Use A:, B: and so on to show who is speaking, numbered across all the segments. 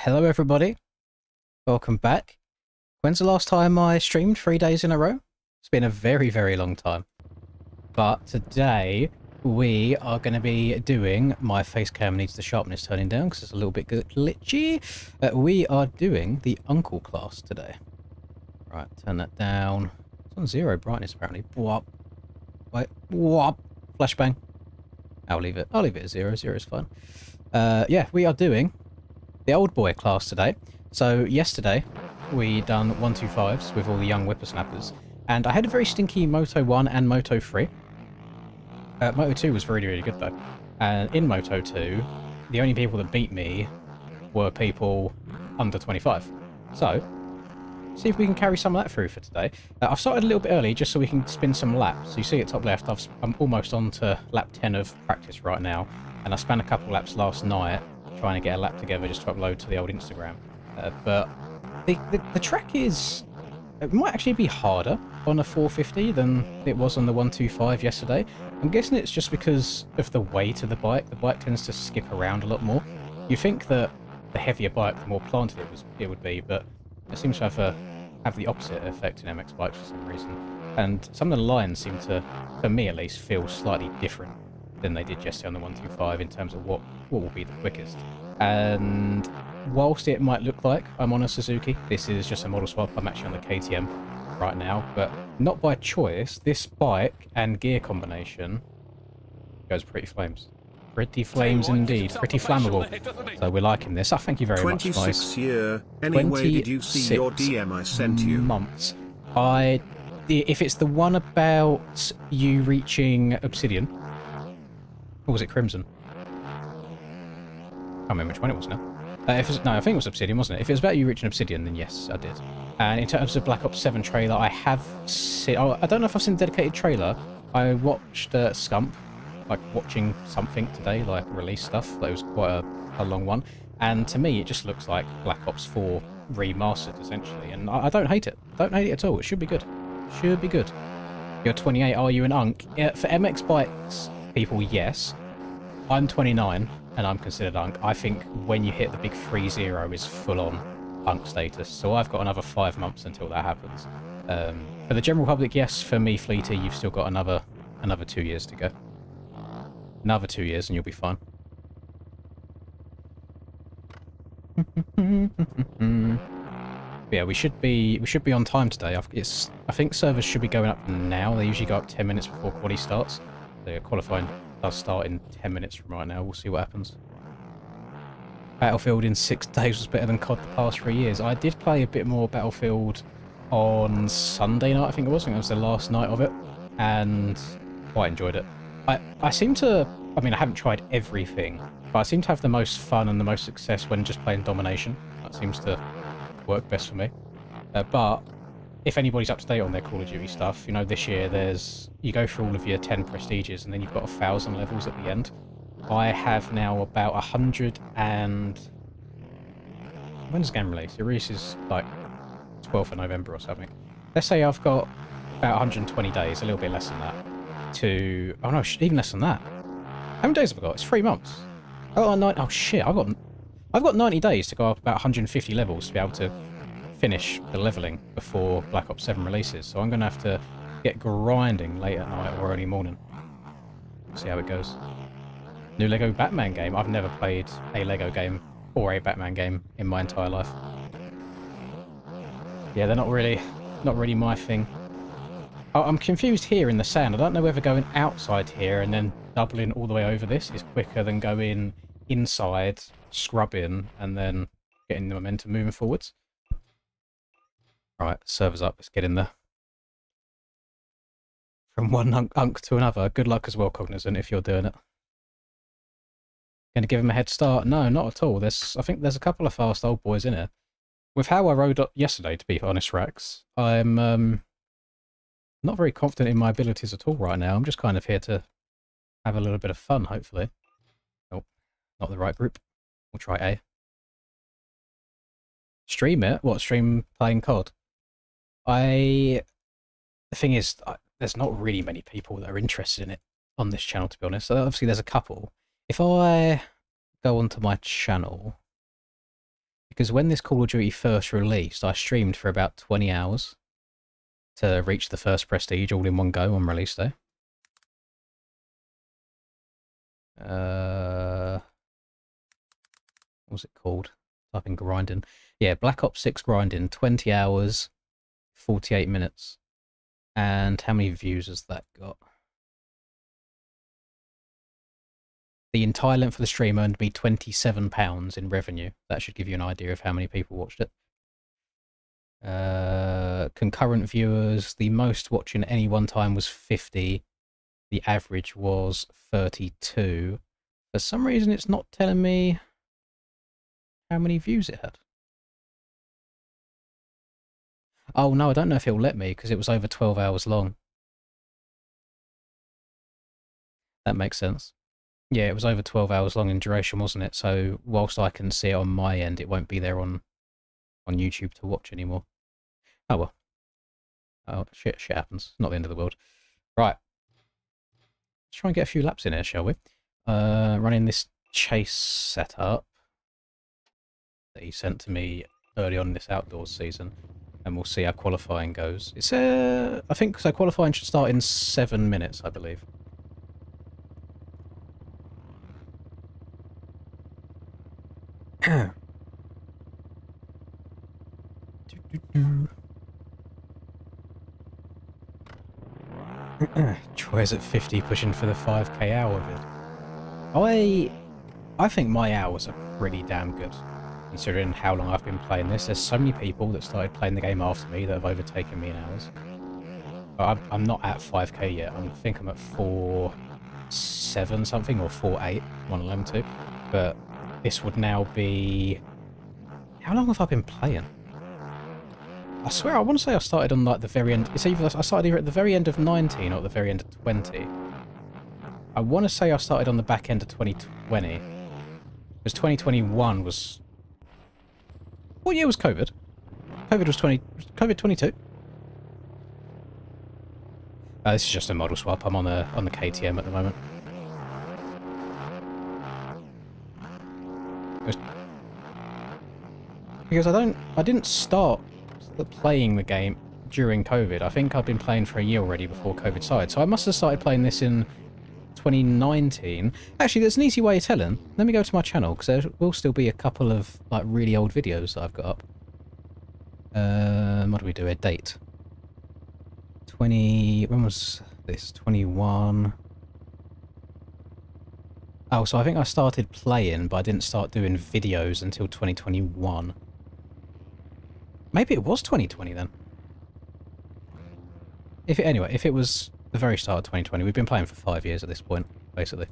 A: Hello everybody, welcome back. When's the last time I streamed? 3 days in a row? It's been a very, very long time. But today we are going to be doing, my face cam needs the sharpness turning down because it's a little bit glitchy. We are doing the uncle class today. Right, turn that down. It's on 0 brightness apparently. Whop. Wait, whop. Flashbang. I'll leave it at 0. 0 is fine. Yeah, we are doing the old boy class today. So yesterday we done 125s with all the young whippersnappers, and I had a very stinky Moto 1 and Moto 3. Moto 2 was really, really good though. And in Moto 2, the only people that beat me were people under 25. So, see if we can carry some of that through for today. I've started a little bit early just so we can spin some laps. So you see at top left, I'm almost on to lap 10 of practice right now. And I spent a couple laps last night trying to get a lap together just to upload to the old Instagram. But the track is... It might actually be harder on a 450 than it was on the 125 yesterday. I'm guessing it's just because of the weight of the bike. The bike tends to skip around a lot more. You think that the heavier bike, the more planted it would be, but it seems to have the opposite effect in MX bikes for some reason. And some of the lines seem to, for me at least, feel slightly different than they did yesterday on the 125 in terms of what will be the quickest. And whilst it might look like I'm on a Suzuki, this is just a model swap. I'm actually on the KTM right now, but not by choice. This bike and gear combination goes pretty flames. Pretty flames indeed. Pretty flammable. So we're liking this. Thank you very much, guys.
B: 26 year. Anyway, did you see your DM I sent you?
A: Months. If it's the one about you reaching Obsidian, or was it Crimson? I can't remember which one it was now. No, I think it was Obsidian, wasn't it? If it was about you reaching Obsidian, then yes, I did. And in terms of Black Ops 7 trailer, I have seen... Oh, I don't know if I've seen a dedicated trailer. I watched Scump, like watching something today, like release stuff. That was quite a long one. And to me, it just looks like Black Ops 4 remastered, essentially. And I don't hate it. Don't hate it at all. It should be good. Should be good. You're 28, are you an unk? Yeah, for MX bikes people, yes. I'm 29 and I'm considered unk. I think when you hit the big 3-0 is full-on unk status. So I've got another 5 months until that happens. For the general public, yes. For me, Fleety, you've still got another 2 years to go. Another 2 years and you'll be fine. Yeah, we should be on time today. I think servers should be going up now. They usually go up 10 minutes before quali starts. The qualifying does start in 10 minutes from right now. We'll see what happens. Battlefield in 6 days was better than COD the past 3 years. I did play a bit more Battlefield on Sunday night, I think it was. I think it was the last night of it. And quite enjoyed it. I seem to... I mean, I haven't tried everything. But I seem to have the most fun and the most success when just playing Domination. That seems to work best for me. But if anybody's up to date on their Call of Duty stuff, you know, this year you go through all of your 10 prestiges and then you've got 1,000 levels at the end. I have now about 100 and... When's the game release? It releases like 12th of November or something. Let's say I've got about 120 days, a little bit less than that, to... Oh no, even less than that. How many days have I got? It's 3 months. Oh shit, I've got 90 days to go up about 150 levels to be able to finish the leveling before Black Ops 7 releases. So I'm going to have to get grinding late at night or early morning. See how it goes. New Lego Batman game. I've never played a Lego game or a Batman game in my entire life. Yeah, they're not really my thing. I'm confused here in the sand. I don't know whether going outside here and then doubling all the way over this is quicker than going inside, scrubbing, and then getting the momentum moving forwards. Right, server's up. Let's get in there. From one unk to another. Good luck as well, Cognizant, if you're doing it. Going to give him a head start? No, not at all. I think there's a couple of fast old boys in here. With how I rode up yesterday, to be honest, Rax, I'm not very confident in my abilities at all right now. I'm just kind of here to have a little bit of fun, hopefully. Nope, not the right group. We'll try A. Stream it? What, stream playing COD? The thing is, there's not really many people that are interested in it on this channel, to be honest. So obviously there's a couple. If I go onto my channel, Because when this Call of Duty first released, I streamed for about 20 hours to reach the first prestige all in one go on release day. What's it called? Type in grinding. Yeah, Black Ops 6 grinding, 20 hours, 48 minutes. And how many views has that got? The entire length of the stream earned me £27 in revenue. That should give you an idea of how many people watched it. Concurrent viewers, the most watching at any one time was 50. The average was 32. For some reason, it's not telling me how many views it had. Oh no, I don't know if it'll let me because it was over 12 hours long. That makes sense. Yeah, it was over 12 hours long in duration, wasn't it? So whilst I can see it on my end, it won't be there on YouTube to watch anymore. Oh well. Oh, shit happens. Not the end of the world. Right. Let's try and get a few laps in here, shall we? Running this chase setup that he sent to me early on in this outdoors season, and we'll see how qualifying goes. It's I think so. Qualifying should start in 7 minutes, I believe. Troy's at 50, pushing for the 5k hour vid. I think my hours are pretty damn good, considering how long I've been playing this. There's so many people that started playing the game after me that have overtaken me in hours. But I'm not at 5k yet. I think I'm at 4.7 something, or 4.8, one of them two. But this would now be... How long have I been playing? I swear, I want to say I started on like the very end. It's either I started either at the very end of 19 or at the very end of 20. I want to say I started on the back end of 2020. Because 2021 was... What year was COVID? COVID was COVID 22? This is just a model swap. I'm on the KTM at the moment. Because I didn't start playing the game during COVID. I think I've been playing for a year already before COVID started. So I must have started playing this in 2019. Actually, there's an easy way of telling. Let me go to my channel, because there will still be a couple of like really old videos that I've got up. What do we do? A date. When was this? 21. Oh, so I think I started playing, but I didn't start doing videos until 2021. Maybe it was 2020 then. Anyway, if it was the very start of 2020, we've been playing for 5 years at this point, basically.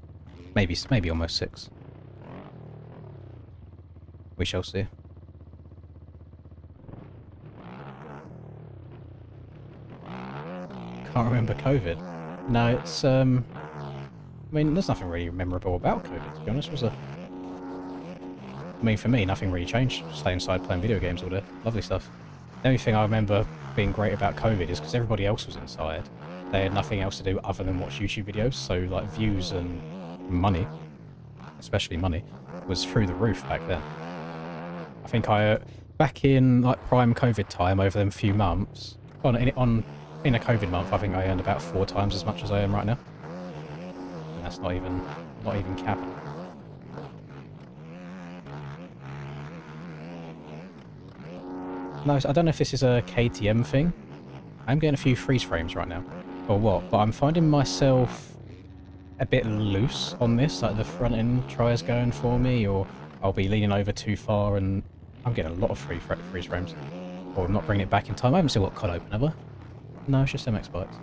A: Maybe almost 6. We shall see. Can't remember COVID. No, it's I mean, there's nothing really memorable about COVID, to be honest. I mean, for me, nothing really changed. Stay inside playing video games all day. Lovely stuff. The only thing I remember being great about COVID is because everybody else was inside. They had nothing else to do other than watch YouTube videos. So, like, views and money, especially money, was through the roof back then. I think back in, like, prime COVID time, over them few months, in a COVID month, I think I earned about 4 times as much as I earn right now. And that's not even capping. No, I don't know if this is a KTM thing. I'm getting a few freeze frames right now, or what, but I'm finding myself a bit loose on this, like the front end tries going for me, or I'll be leaning over too far and I'm getting a lot of freeze frames. Or I'm not bringing it back in time. I haven't still got COD open, have I? No, it's just MX bikes.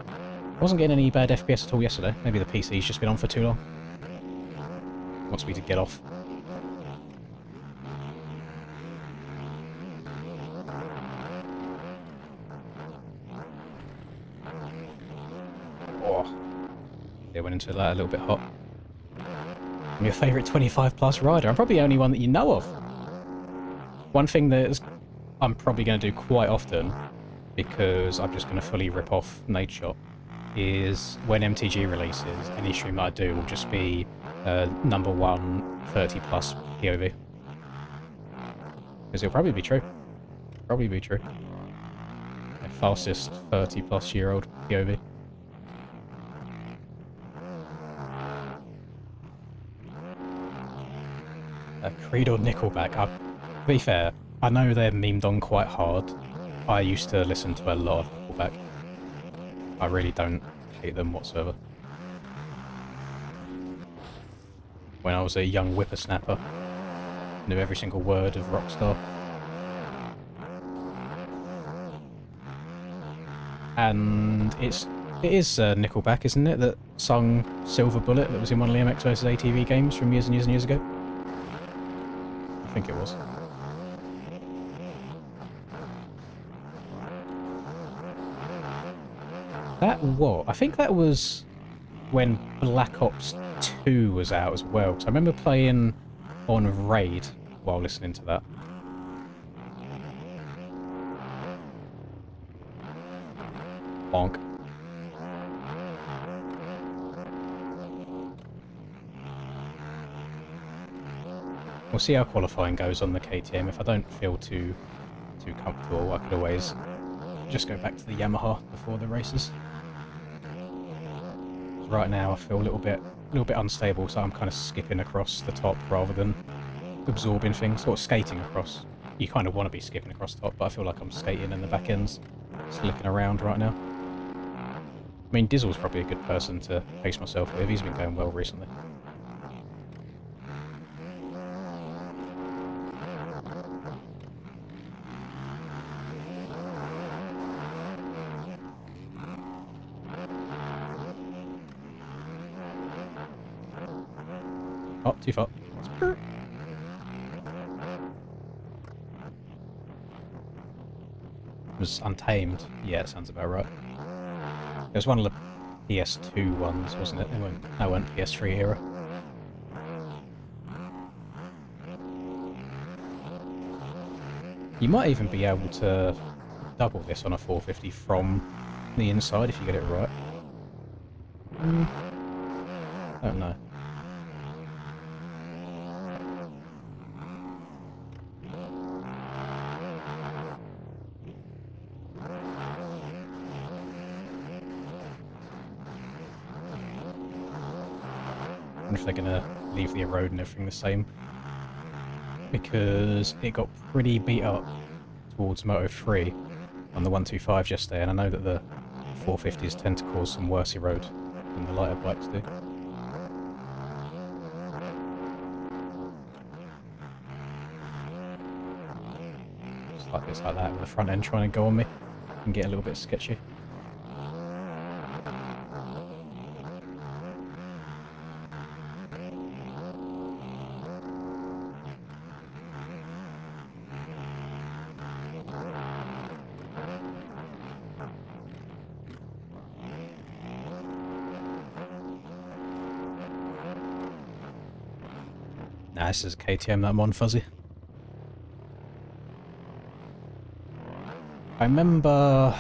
A: I wasn't getting any bad FPS at all yesterday. Maybe the PC's just been on for too long. Wants me to get off. They went into that a little bit hot. I'm your favourite 25 plus rider. I'm probably the only one that you know of. One thing that I'm probably going to do quite often, because I'm just going to fully rip off Nadeshot, is when MTG releases, any stream that I do will just be #1 30 plus POV. Because it'll probably be true. Probably be true. The fastest 30-plus-year-old POV. Creed or Nickelback. To be fair, I know they're memed on quite hard. I used to listen to a lot of Nickelback. I really don't hate them whatsoever. When I was a young whippersnapper, knew every single word of Rockstar. And it is Nickelback, isn't it, that sung Silver Bullet that was in one of the MX vs ATV games from years and years and years ago? I think it was. I think that was when Black Ops 2 was out as well, because I remember playing on Raid while listening to that. Bonk. We'll see how qualifying goes on the KTM. If I don't feel too comfortable, I could always just go back to the Yamaha before the races. Right now I feel a little bit unstable, so I'm kind of skipping across the top rather than absorbing things, or skating across. You kind of want to be skipping across the top, but I feel like I'm skating in the back ends, slipping around right now. I mean, Dizzle's probably a good person to pace myself with. He's been going well recently. Oh, too far. It was Untamed. Yeah, it sounds about right. It was one of the PS2 ones, wasn't it? They weren't PS3 era. You might even be able to double this on a 450 from the inside if you get it right. I don't know. If they're gonna leave the road and everything the same, because it got pretty beat up towards Moto 3 on the 125 yesterday, and I know that the 450s tend to cause some worse road than the lighter bikes do. Just like bits like that with the front end trying to go on me and get a little bit sketchy. Nah, this is KTM that I'm on, fuzzy. I remember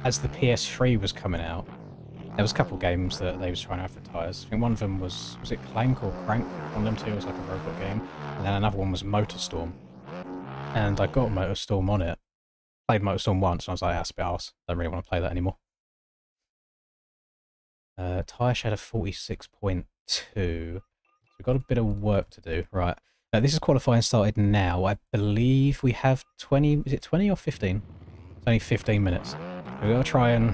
A: as the PS3 was coming out, there was a couple games that they was trying to advertise. I think one of them was it Clank or Crank? One of them two was like a robot game. And then another one was Motorstorm. And I got Motorstorm on it. Played Motorstorm once, and I was like, that's a bit arse. Don't really want to play that anymore. Tyre shed of 46.2. We've got a bit of work to do. Right. This is qualifying started now. I believe we have 20... Is it 20 or 15? It's only 15 minutes. We've got to try and...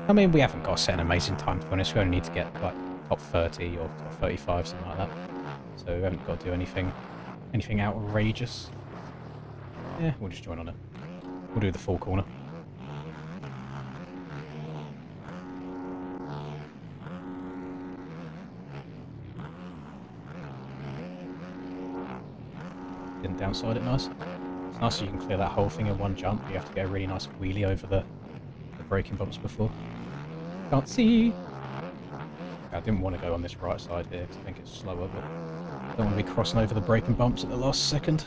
A: I mean, we haven't got to set an amazing time, to be honest. We only need to get, like, top 30 or top 35, something like that. So we haven't got to do anything outrageous. Yeah, we'll just join on it. We'll do the full corner. Didn't downside it nice. It's nice that you can clear that whole thing in one jump. You have to get a really nice wheelie over the braking bumps before. Can't see! I didn't want to go on this right side here because I think it's slower, but I don't want to be crossing over the braking bumps at the last second.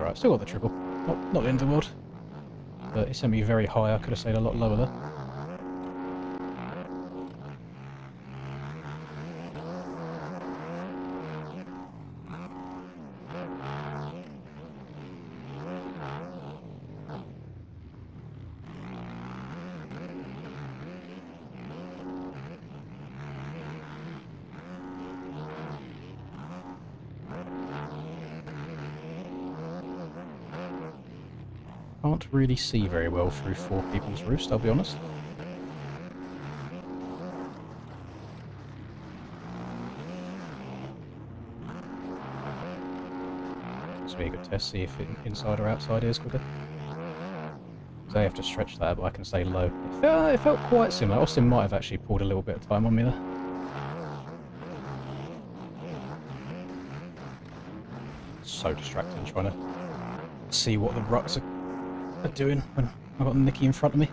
A: alright, still got the triple. Not the end of the world. But it sent me very high, I could have stayed a lot lower there. Can't really see very well through four people's roost, I'll be honest. This will be a good test, see if inside or outside is quicker. So I have to stretch that, but I can stay low. It felt quite similar. Austin might have actually pulled a little bit of time on me there. So distracting trying to see what the ruts are doing when I've got Nicky in front of me.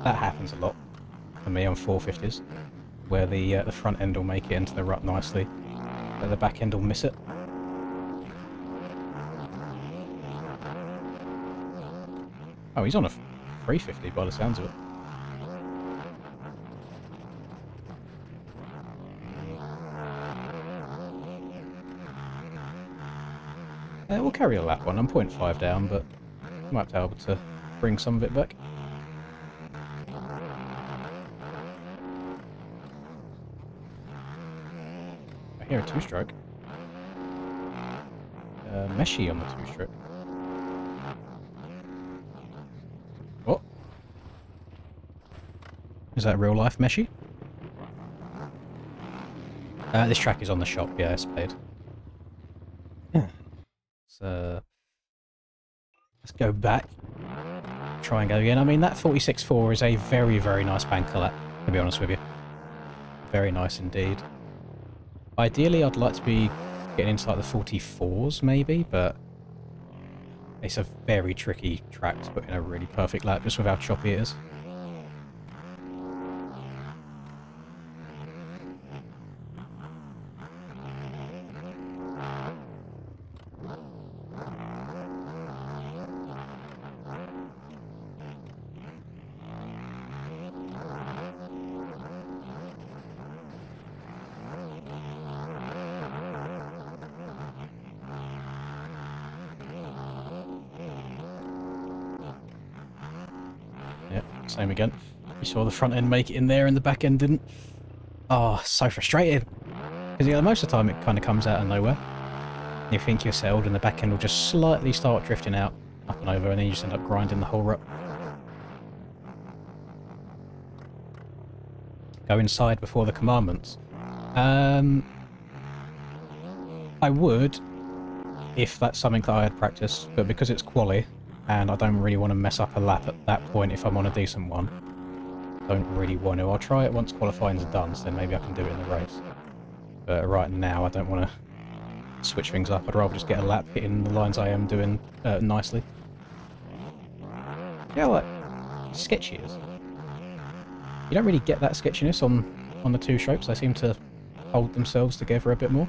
A: That happens a lot for me on 450s, where the front end will make it into the rut nicely, but the back end will miss it. Oh, he's on a 350 by the sounds of it. We'll carry a lap one. I'm 0.5 down, but I might be able to bring some of it back. I hear a two-stroke. Meshy on the two-stroke. What? Is that real-life Meshy? This track is on the shop, yeah, it's paid. Let's go back. Try and go again. I mean, that 46.4 is a very, very nice banker lap, to be honest with you. Very nice indeed. Ideally, I'd like to be getting into like the 44s maybe, but it's a very tricky track to put in a really perfect lap just with how choppy it is. Same again. You saw the front end make it in there and the back end didn't. Oh, so frustrated. Because most of the time it kind of comes out of nowhere. You think you're settled and the back end will just slightly start drifting out, up and over, and then you just end up grinding the whole rut. Go inside before the commandments. I would, if that's something that I had practiced, but because it's quali, and I don't really want to mess up a lap at that point if I'm on a decent one. Don't really want to. I'll try it once qualifying's done, so then maybe I can do it in the race. But right now I don't want to switch things up. I'd rather just get a lap hitting the lines I am doing nicely. Yeah, like sketchy is. You don't really get that sketchiness on the two strokes. They seem to hold themselves together a bit more.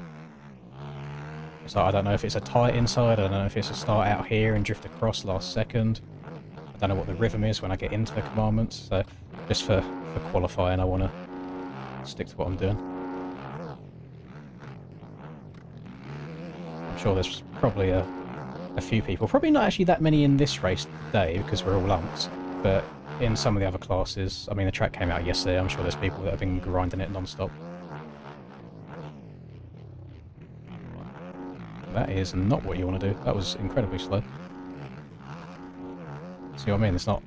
A: So I don't know if it's a tight inside, I don't know if it's a start out here and drift across last second. I don't know what the rhythm is when I get into the commandments, so just for qualifying I want to stick to what I'm doing. I'm sure there's probably a few people, probably not actually that many in this race today because we're all lumps, but in some of the other classes, I mean the track came out yesterday, I'm sure there's people that have been grinding it non-stop. That is not what you want to do. That was incredibly slow. See what I mean? It's not...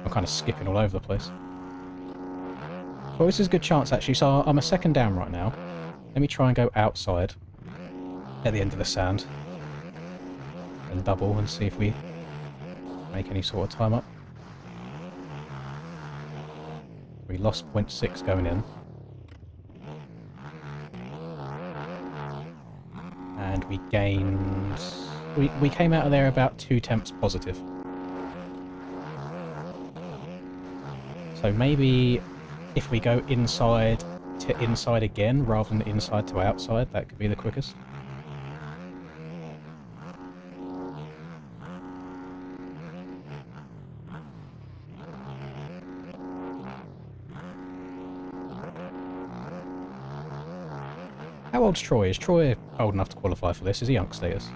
A: I'm kind of skipping all over the place. Well, this is a good chance, actually. So I'm a second down right now. Let me try and go outside at the end of the sand. And double and see if we make any sort of time up. We lost 0.6 going in. And we gained... We came out of there about 2 temps positive. So maybe if we go inside to inside again rather than inside to outside, that could be the quickest. How old's Troy? Is Troy old enough to qualify for this? Is he young status?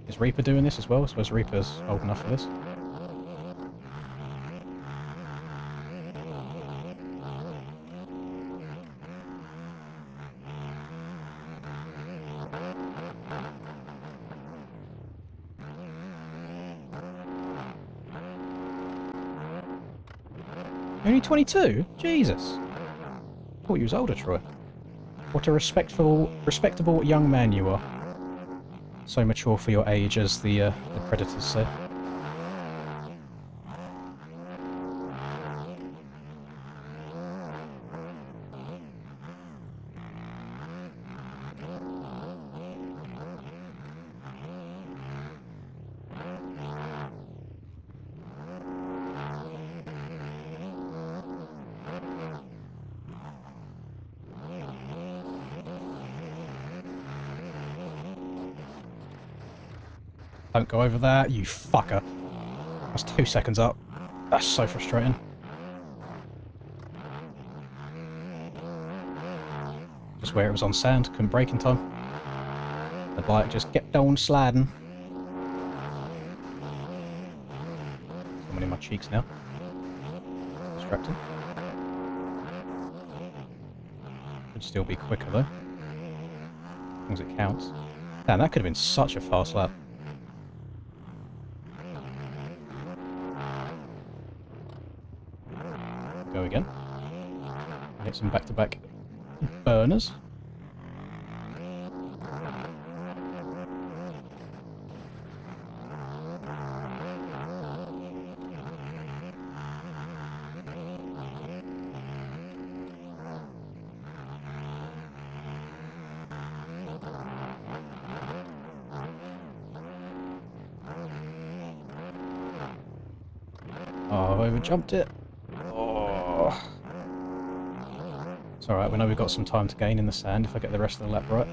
A: Is Reaper doing this as well? I suppose Reaper's old enough for this. Only 22? Jesus. I thought you was older, Troy. What a respectable young man you are. So mature for your age, as the Predators say. Don't go over that, you fucker. That's 2 seconds up. That's so frustrating. Just where it was on sand, couldn't brake in time. The bike just kept on sliding. Someone in my cheeks now. Distracting. Could still be quicker though. As long as it counts. Damn, that could have been such a fast lap. Go again. Hit some back-to-back burners. Oh, I've overjumped it. It's alright, we know we've got some time to gain in the sand if I get the rest of the lap right.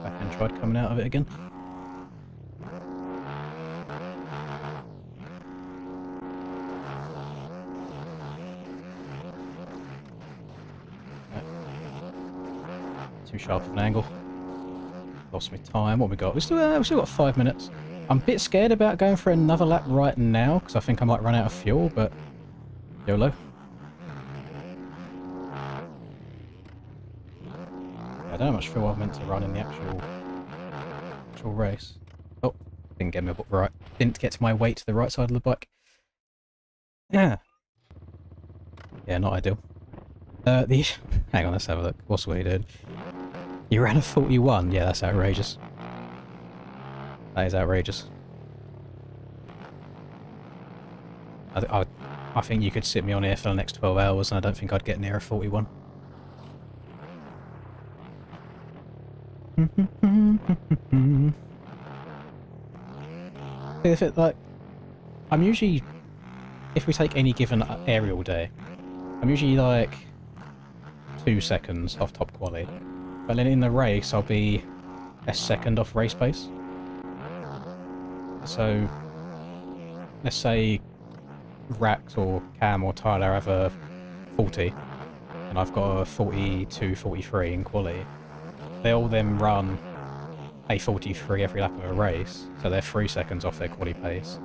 A: Backhand tried coming out of it again. Too sharp of an angle. Lost me time. What we got? We've still got 5 minutes. I'm a bit scared about going for another lap right now because I think I might run out of fuel, but YOLO. I don't know how much fuel I've meant to run in the actual race. Oh, didn't get me right. Didn't get to my weight to the right side of the bike. Yeah. Yeah, not ideal. Hang on, let's have a look. What's what he did? You ran a 41? Yeah, that's outrageous. That is outrageous. I think you could sit me on here for the next 12 hours and I don't think I'd get near a 41. If it, like, I'm usually, if we take any given aerial day, I'm usually like 2 seconds off top quality, but then in the race I'll be a second off race pace. So let's say Rax or Cam or Tyler have a 40 and I've got a 42, 43 in quality. They'll then run a 43 every lap of a race, so they're 3 seconds off their quality pace.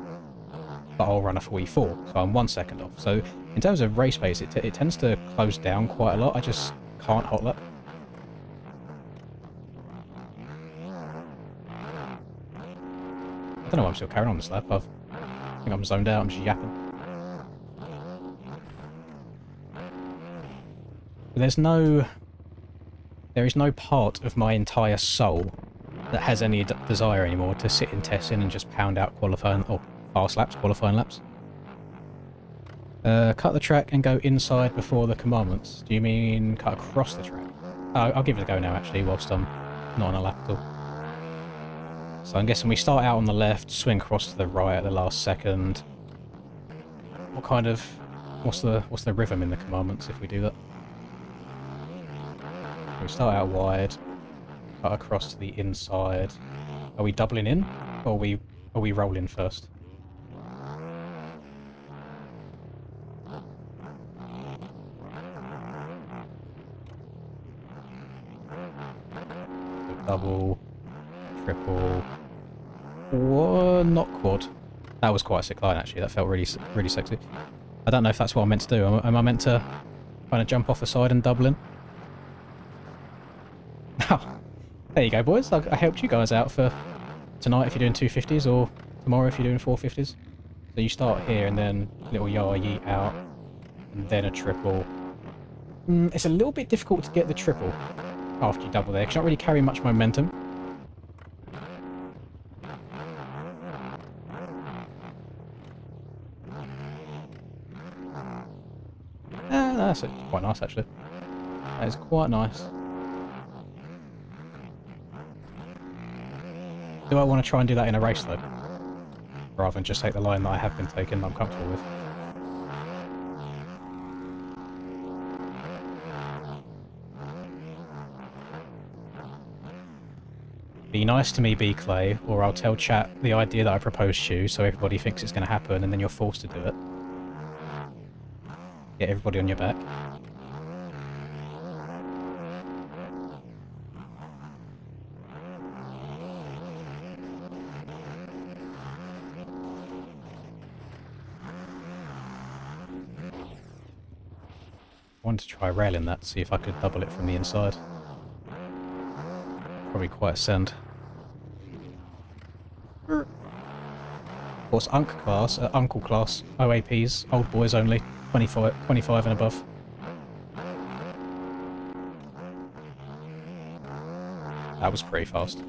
A: But I'll run a 44, so I'm 1 second off. So in terms of race pace, it tends to close down quite a lot. I just can't hot lap. I don't know why I'm still carrying on this lap. I think I'm zoned out, I'm just yapping. But there is no part of my entire soul that has any desire anymore to sit in testing and just pound out qualifying or fast laps, qualifying laps. Cut the track and go inside before the commandments. Do you mean cut across the track? I'll give it a go now actually whilst I'm not on a lap at all. So I'm guessing we start out on the left, swing across to the right at the last second. What kind of... what's the rhythm in the commandments if we do that? We start out wide, cut across to the inside. Are we doubling in? Or are we rolling first? Double, triple, not quad. That was quite a sick line actually. That felt really sexy. I don't know if that's what I'm meant to do. Am I meant to kind of jump off the side and double in? Oh, there you go, boys. I helped you guys out for tonight if you're doing 250s, or tomorrow if you're doing 450s. So you start here and then little yah yeet out, and then a triple. It's a little bit difficult to get the triple after you double there, because you're not really carrying much momentum. That's quite nice actually. That is quite nice. Do I want to try and do that in a race though? Rather than just take the line that I have been taking that I'm comfortable with. Be nice to me, B Clay, or I'll tell chat the idea that I proposed to you so everybody thinks it's going to happen and then you're forced to do it. Get everybody on your back. I wanted to try railing that, see if I could double it from the inside. Probably quite a send. Of course, Uncle class, OAPs, old boys only, 25 and above. That was pretty fast.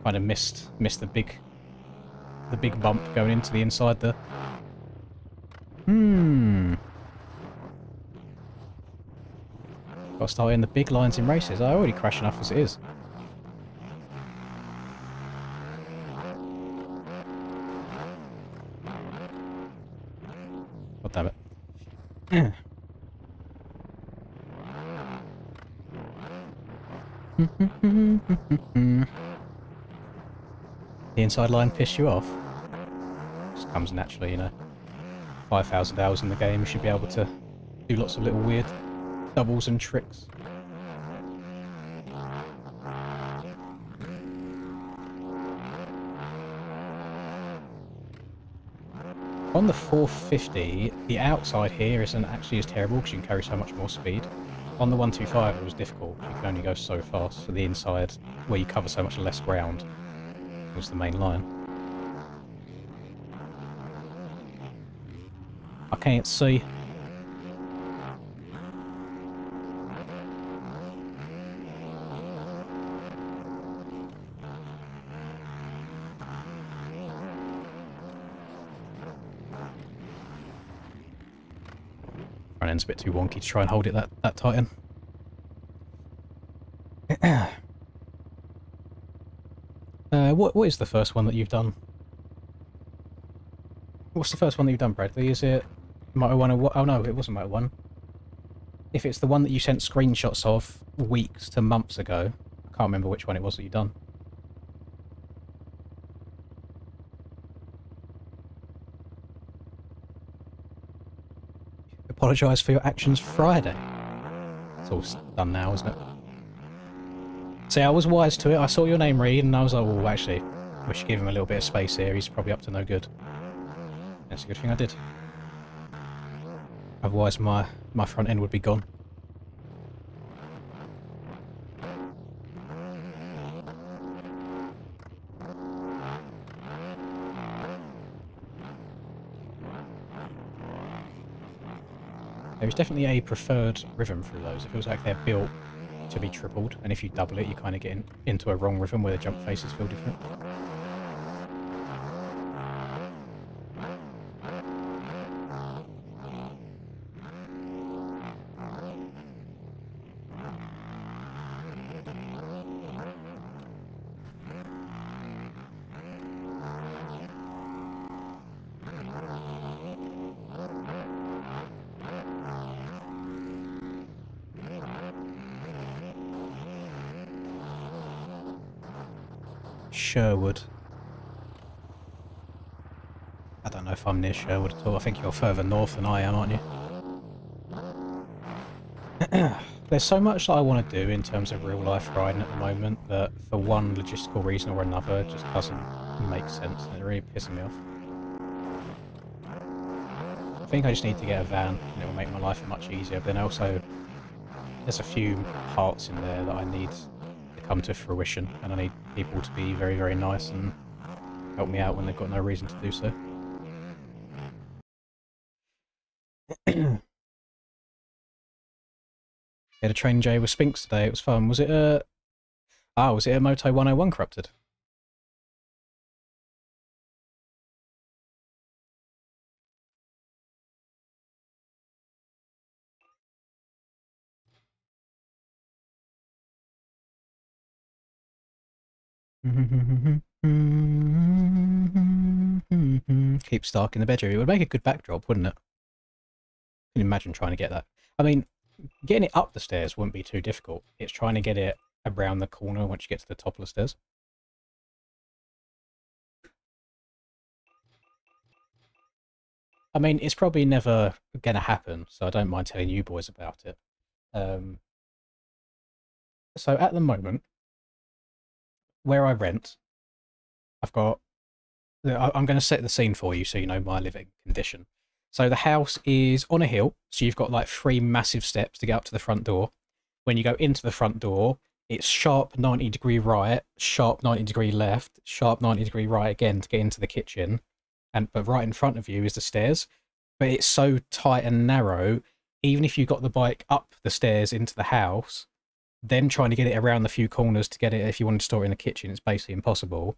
A: Kind of missed the big bump going into the inside there. Got to start in the big lines in races. I already crash enough as it is. God damn it. The inside line pissed you off? Just comes naturally, you know. 5,000 hours in the game, you should be able to do lots of little weird doubles and tricks. On the 450, the outside here isn't actually as terrible because you can carry so much more speed. On the 125 it was difficult, you can only go so fast, so the inside, where you cover so much less ground, was the main line. I can't see. Front end's a bit too wonky to try and hold it that tight in. What is the first one that you've done? What's the first one that you've done, Bradley? Is it Moto 1 or... oh no, it wasn't Moto 1. If it's the one that you sent screenshots of weeks to months ago, I can't remember which one it was that you've done. Apologise for your actions Friday. It's all done now, isn't it? See, I was wise to it. I saw your name read and I was like, oh, actually, we should give him a little bit of space here. He's probably up to no good. That's a good thing I did. Otherwise, my front end would be gone. There is definitely a preferred rhythm through those. It feels like they're built to be tripled, and if you double it, you kind of get into a wrong rhythm where the jump faces feel different. Sherwood. I don't know if I'm near Sherwood at all. I think you're further north than I am, aren't you? There's so much that I want to do in terms of real life riding at the moment that for one logistical reason or another it just doesn't make sense, and it really pisses me off. I think I just need to get a van and it will make my life much easier, but then also there's a few parts in there that I need to come to fruition, and I need people to be very, very nice and help me out when they've got no reason to do so. Had a train J with Spinks today. It was fun. Was it a... was it a Moto 101 corrupted? Keep Stark in the bedroom. It would make a good backdrop, wouldn't it? Can you imagine trying to get that? I mean, getting it up the stairs wouldn't be too difficult. It's trying to get it around the corner once you get to the top of the stairs. I mean, it's probably never going to happen, so I don't mind telling you boys about it. So at the moment, where I rent, I've got... I'm going to set the scene for you so you know my living condition. So the house is on a hill, so you've got like 3 massive steps to get up to the front door. When you go into the front door, it's sharp 90-degree right, sharp 90-degree left, sharp 90-degree right again to get into the kitchen. But right in front of you is the stairs. But it's so tight and narrow, even if you got the bike up the stairs into the house, then trying to get it around the few corners to get it, if you want to store it in the kitchen, it's basically impossible.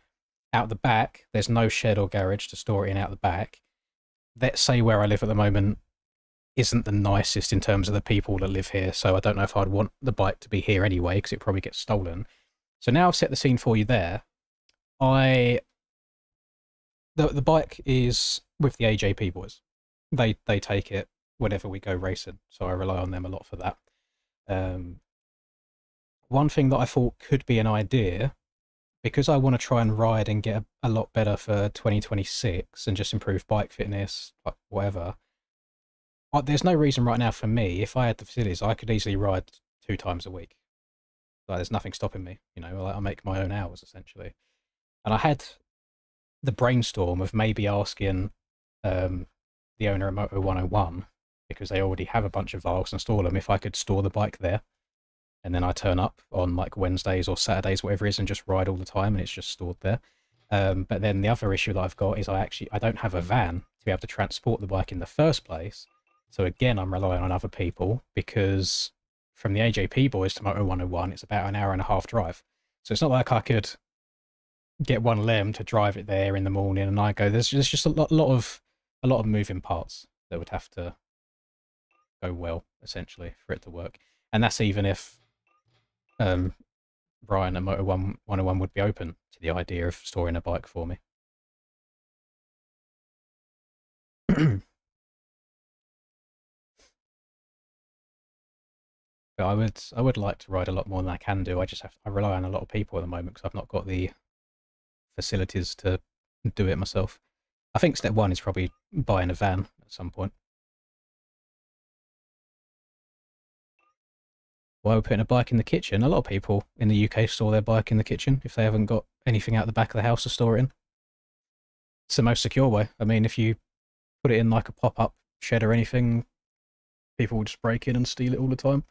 A: Out the back, there's no shed or garage to store it in out the back. Let's say where I live at the moment isn't the nicest in terms of the people that live here, so I don't know if I'd want the bike to be here anyway, because it probably gets stolen. So now I've set the scene for you there. The bike is with the AJP boys. They take it whenever we go racing, so I rely on them a lot for that. One thing that I thought could be an idea, because I want to try and ride and get a lot better for 2026 and just improve bike fitness, whatever. There's no reason right now for me, if I had the facilities, I could easily ride 2 times a week. Like, there's nothing stopping me, you know, like, I make my own hours essentially. And I had the brainstorm of maybe asking the owner of Moto 101, because they already have a bunch of Vargs and store them, if I could store the bike there. And then I turn up on like Wednesdays or Saturdays, whatever it is, and just ride all the time, and it's just stored there. But then the other issue that I've got is I don't have a van to be able to transport the bike in the first place. So again, I'm relying on other people, because from the AJP boys to Moto 101, it's about an hour and a half drive. So it's not like I could get one Lem to drive it there in the morning and I go. There's just a lot of moving parts that would have to go well, essentially, for it to work. And that's even if Brian at Moto 101 would be open to the idea of storing a bike for me. But I would like to ride a lot more than I can do. I rely on a lot of people at the moment because I've not got the facilities to do it myself. I think step 1 is probably buying a van at some point. Why we're putting a bike in the kitchen? A lot of people in the UK store their bike in the kitchen if they haven't got anything out the back of the house to store it in. It's the most secure way. I mean, if you put it in like a pop-up shed or anything, people will just break in and steal it all the time.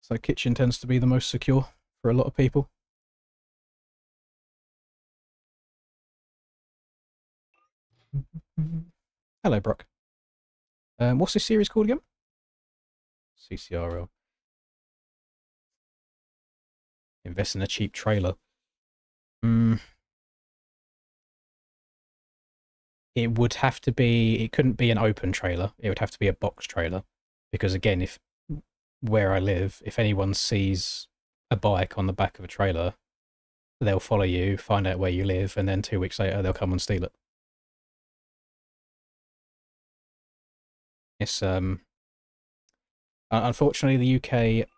A: So kitchen tends to be the most secure for a lot of people. Hello, Brock. What's this series called again? CCRL. Invest in a cheap trailer. Mm, it would have to be, it couldn't be an open trailer. It would have to be a box trailer. Because again, if where I live, if anyone sees a bike on the back of a trailer, they'll follow you, find out where you live, and then 2 weeks later they'll come and steal it. It's unfortunately the UK,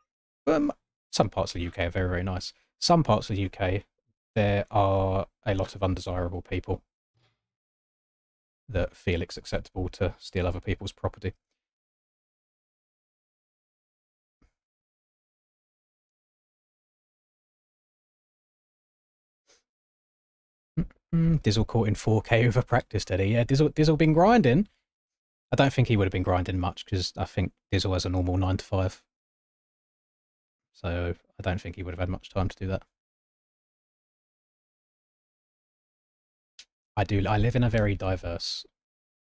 A: some parts of the UK are very, very nice. Some parts of the UK, there are a lot of undesirable people that feel it's acceptable to steal other people's property. Dizzle caught in 4K with a practice steady. Yeah, Dizzle been grinding. I don't think he would have been grinding much because I think Dizzle has a normal 9 to 5. So I don't think he would have had much time to do that. I live in a very diverse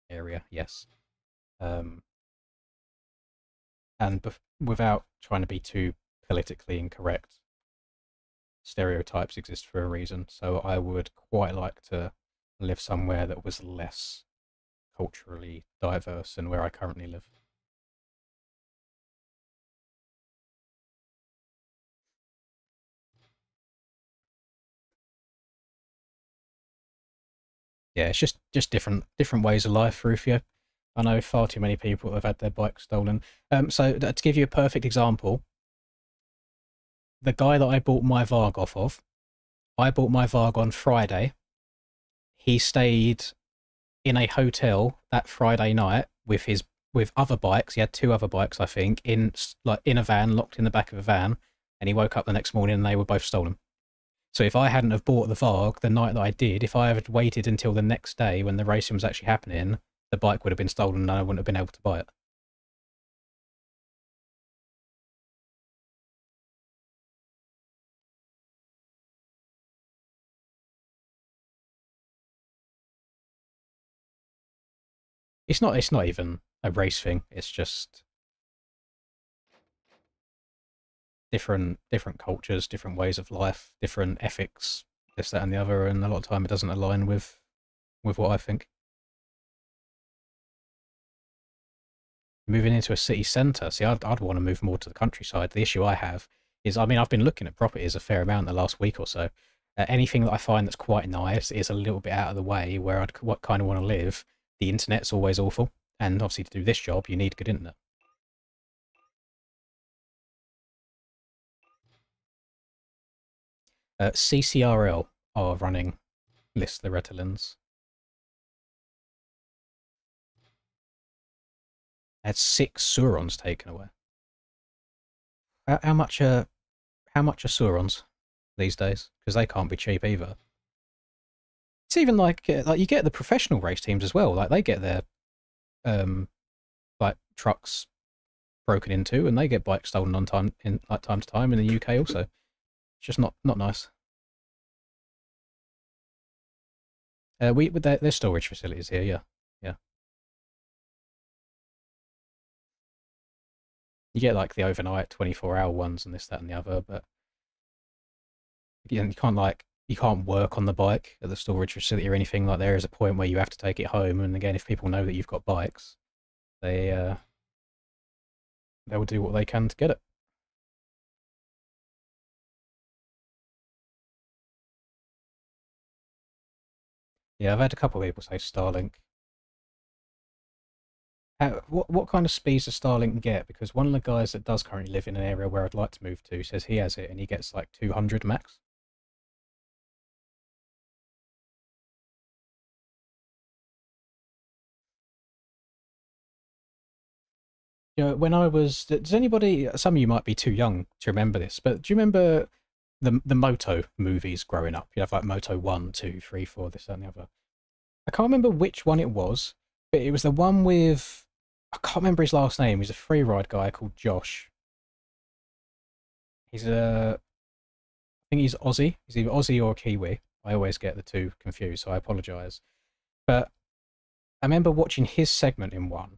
A: area, yes. And without trying to be too politically incorrect, stereotypes exist for a reason. So I would quite like to live somewhere that was less culturally diverse than where I currently live. Yeah, it's just different ways of life, Rufio. I know far too many people have had their bikes stolen. So to give you a perfect example, the guy that I bought my Varg off of, I bought my Varg on Friday. He stayed in a hotel that Friday night with other bikes. He had 2 other bikes, I think, in a van, locked in the back of a van, and he woke up the next morning and they were both stolen. So if I hadn't have bought the Varg the night that I did, if I had waited until the next day when the racing was actually happening, the bike would have been stolen and I wouldn't have been able to buy it. It's not even a race thing. It's just different cultures, different ways of life, different ethics, this, that, and the other, and a lot of time it doesn't align with what I think. Moving into a city centre, see, I'd want to move more to the countryside. The issue I have is, I mean, I've been looking at properties a fair amount the last week or so. Anything that I find that's quite nice is a little bit out of the way where I'd kind of want to live. The internet's always awful, and obviously to do this job, you need good internet. CCRL are running Loretta Lynds. Had 6 Saurons taken away. How much are Saurons these days? Because they can't be cheap either. It's even like you get the professional race teams as well. Like they get their like trucks broken into, and they get bikes stolen on time to time in the UK also. It's just not nice. With their storage facilities here, yeah. You get like the overnight 24-hour ones and this, that, and the other, but you can't work on the bike at the storage facility or anything. Like there is a point where you have to take it home, and again, if people know that you've got bikes, they will do what they can to get it. Yeah, I've had a couple of people say Starlink. What kind of speeds does Starlink get? Because one of the guys that does currently live in an area where I'd like to move to says he has it, and he gets like 200 max. You know, when I was, does anybody? Some of you might be too young to remember this, but do you remember the Moto movies growing up? You have like Moto 1, 2, 3, 4, this, that, and the other. I can't remember which one it was, but it was the one with, I can't remember his last name. He's a free ride guy called Josh. He's I think he's Aussie. He's either Aussie or Kiwi. I always get the two confused, so I apologise. But I remember watching his segment in one,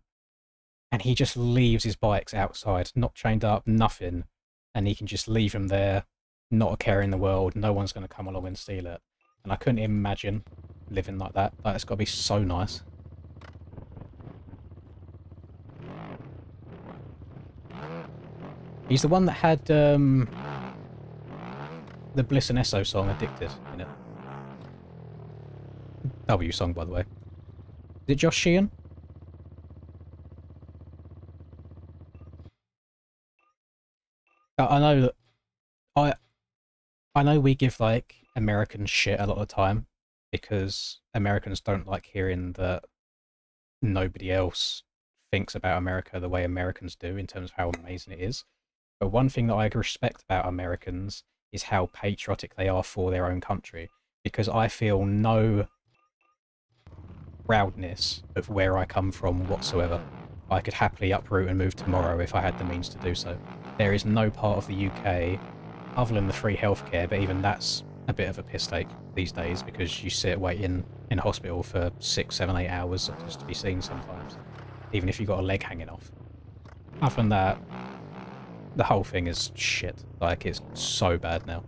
A: and he just leaves his bikes outside, not chained up, nothing, and he can just leave them there not a care in the world, no one's going to come along and steal it. And I couldn't imagine living like that. Like, it's got to be so nice. He's the one that had the Bliss and Esso song Addicted in it. W song, by the way. Is it Josh Sheehan? I know that I know we give like Americans shit a lot of the time because Americans don't like hearing that nobody else thinks about America the way Americans do in terms of how amazing it is. But one thing that I respect about Americans is how patriotic they are for their own country, because I feel no proudness of where I come from whatsoever. I could happily uproot and move tomorrow if I had the means to do so. There is no part of the UK, other than the free healthcare, but even that's a bit of a piss take these days because you sit waiting in a hospital for 6, 7, 8 hours just to be seen sometimes, even if you've got a leg hanging off. Other than that, the whole thing is shit. Like, it's so bad now.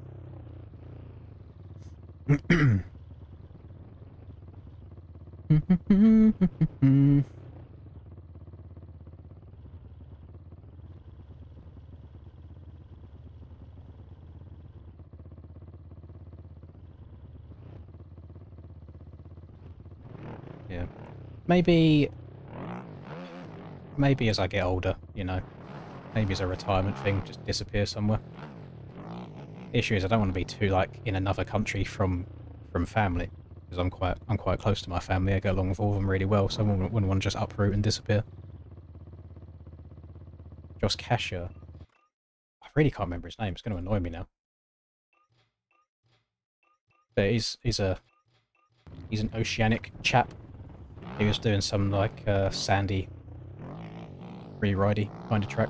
A: Yeah. Maybe as I get older, you know, maybe as a retirement thing, just disappear somewhere. The issue is I don't want to be too, like, in another country from family, because I'm quite close to my family. I get along with all of them really well, so I wouldn't want to just uproot and disappear. Josh Casher. I really can't remember his name. It's going to annoy me now. But he's an oceanic chap. He was doing some, like, sandy, free-ridey kind of track.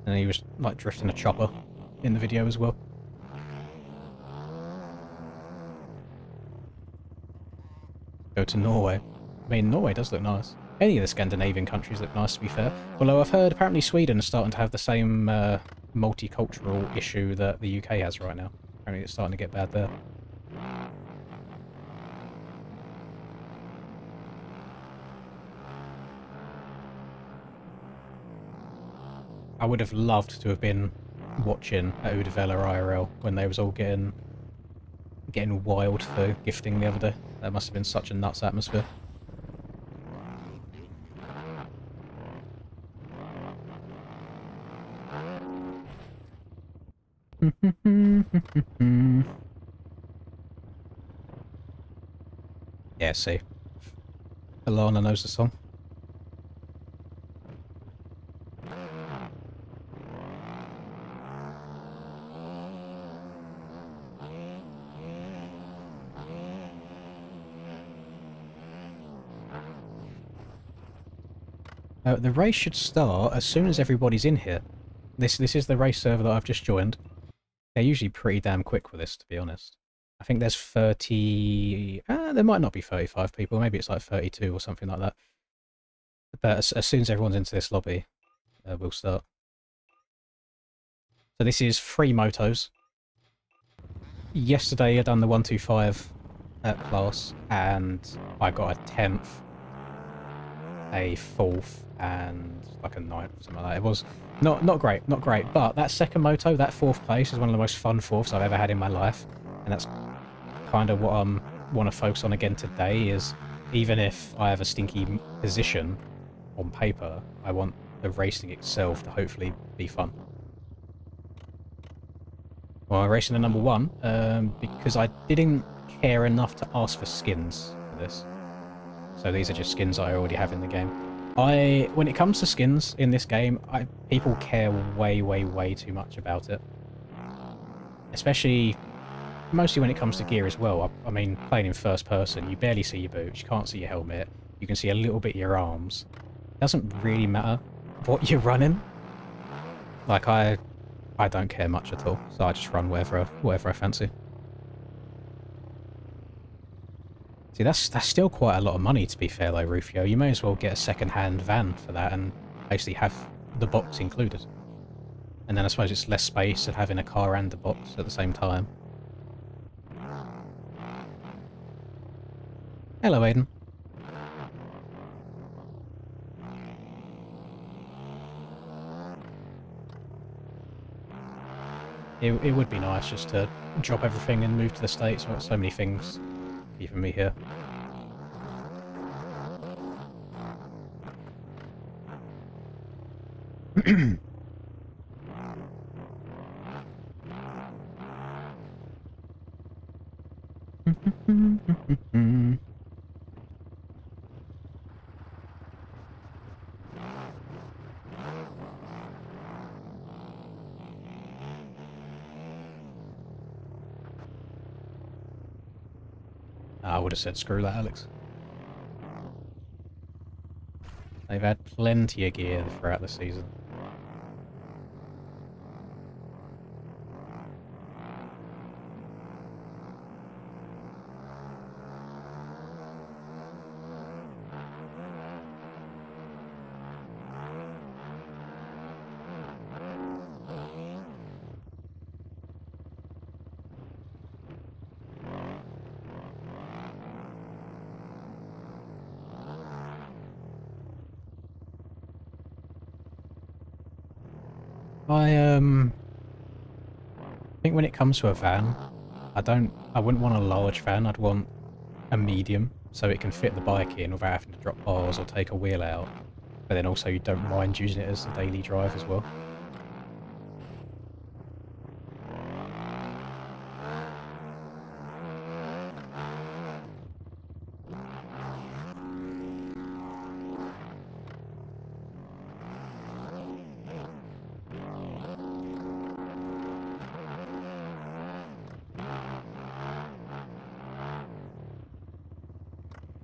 A: And he was, like, drifting a chopper in the video as well. Go to Norway. I mean, Norway does look nice. Any of the Scandinavian countries look nice, to be fair. Although I've heard apparently Sweden is starting to have the same multicultural issue that the UK has right now. Apparently it's starting to get bad there. I would have loved to have been watching at Udevella IRL when they was all getting wild for gifting the other day. That must have been such a nuts atmosphere. Yeah, see. Alana knows the song. The race should start as soon as everybody's in here. This is the race server that I've just joined. They're usually pretty damn quick with this, to be honest. I think there's 30... there might not be 35 people. Maybe it's like 32 or something like that. But as soon as everyone's into this lobby, we'll start. So this is 3 motos. Yesterday I done the 125 class, and I got a 10th, a 4th, and like a 9th, something like that. It was not great, but that second moto, that 4th place, is one of the most fun 4ths I've ever had in my life, and that's kind of what I want to focus on again today. Is even if I have a stinky position on paper, I want the racing itself to hopefully be fun. Well, I'm racing the number 1 because I didn't care enough to ask for skins for this. So these are just skins I already have in the game. When it comes to skins in this game, people care way too much about it. Especially, mostly when it comes to gear as well. I mean, playing in first person, you barely see your boots, you can't see your helmet, you can see a little bit of your arms. It doesn't really matter what you're running. Like, I don't care much at all, so I just run whatever I fancy. See, that's still quite a lot of money, to be fair though, Rufio. You may as well get a second-hand van for that and basically have the box included. And then I suppose it's less space of having a car and the box at the same time. Hello, Aiden. It would be nice just to drop everything and move to the States. I've got so many things keeping me here. I would have said screw that, Alex. They've had plenty of gear throughout the season. I think when it comes to a van, I wouldn't want a large van, I'd want a medium, so it can fit the bike in without having to drop bars or take a wheel out, but then also you don't mind using it as a daily drive as well.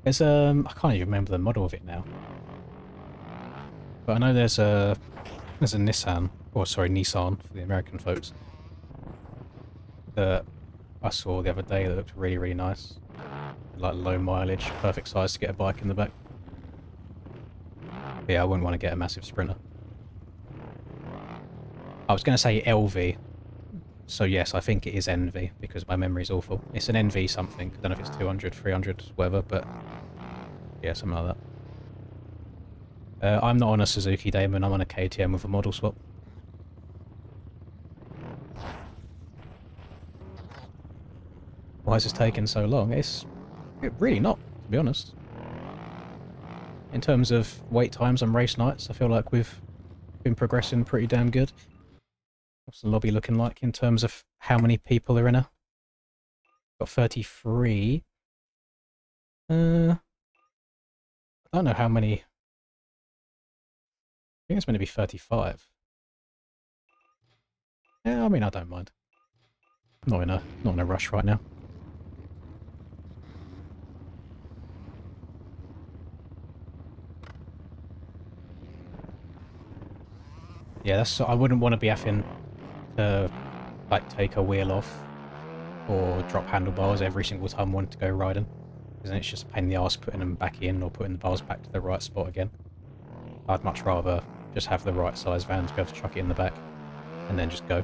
A: There's I can't even remember the model of it now, but I know there's a Nissan, or sorry, Nissan for the American folks, that I saw the other day that looked really, really nice. Like low mileage, perfect size to get a bike in the back. But yeah, I wouldn't want to get a massive Sprinter. I was going to say LV, so yes, I think it is NV because my memory's awful. It's an NV something, I don't know if it's 200, 300, whatever, but yeah, something like that. I'm not on a Suzuki Damon, I'm on a KTM with a model swap. Why is this taking so long? It's really not, to be honest. In terms of wait times and race nights, I feel like we've been progressing pretty damn good. What's the lobby looking like in terms of how many people are in her? Got 33. I don't know how many. I think it's meant to be 35. Yeah, I mean, I don't mind. Not in a rush right now. Yeah, I wouldn't want to be having to like take a wheel off or drop handlebars every single time I wanted to go riding, because then it's just a pain in the arse putting them back in or putting the bars back to the right spot again. I'd much rather just have the right size van to be able to chuck it in the back and then just go.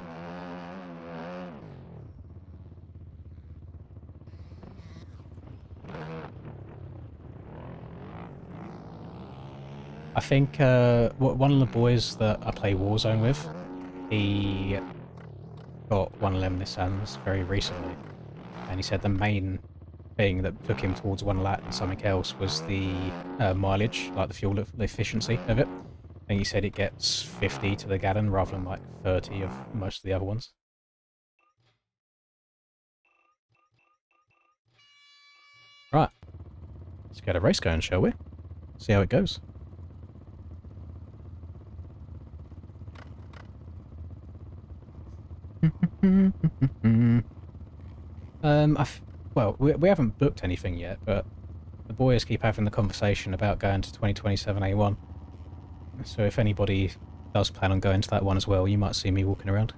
A: I think one of the boys that I play Warzone with, he got one of them Nissans very recently, and he said the main thing that took him towards one lat and something else was the mileage, like the fuel efficiency of it. I think he said it gets 50 to the gallon rather than like 30 of most of the other ones. Right, let's get a race going, shall we? See how it goes. Well, we haven't booked anything yet, but the boys keep having the conversation about going to 2027 A1. So if anybody does plan on going to that one as well, you might see me walking around.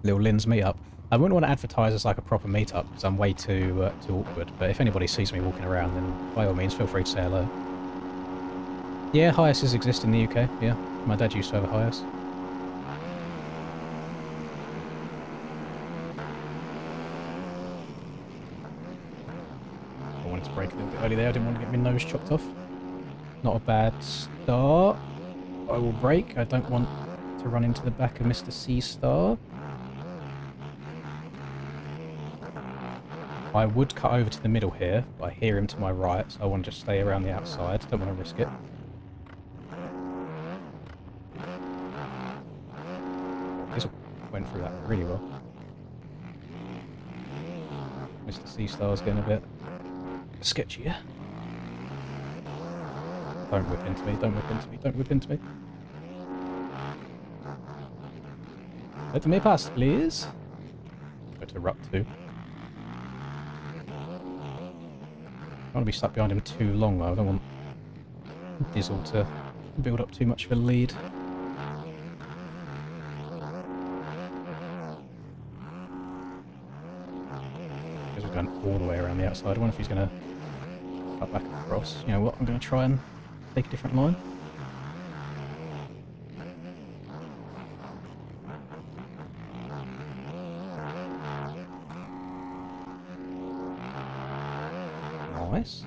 A: Little Lynds meetup. I wouldn't want to advertise as like a proper meetup because I'm way too awkward. But if anybody sees me walking around, then by all means, feel free to say hello. Yeah, Hiaces exist in the UK. Yeah, my dad used to have a Hiace. I wanted to brake a little bit early there. I didn't want to get my nose chopped off. Not a bad start. I will brake. I don't want to run into the back of Mr. C Star. I would cut over to the middle here, but I hear him to my right, so I want to just stay around the outside. Don't want to risk it. This went through that really well. Mr. C Star's getting a bit sketchy, yeah? Don't whip into me, don't whip into me, don't whip into me. Let me pass, please. Go to Rup 2. I don't want to be stuck behind him too long though. I don't want Dizzle to build up too much of a lead. Because we're going all the way around the outside. I wonder if he's going to cut back across. You know what? I'm going to try and take a different line. Nice.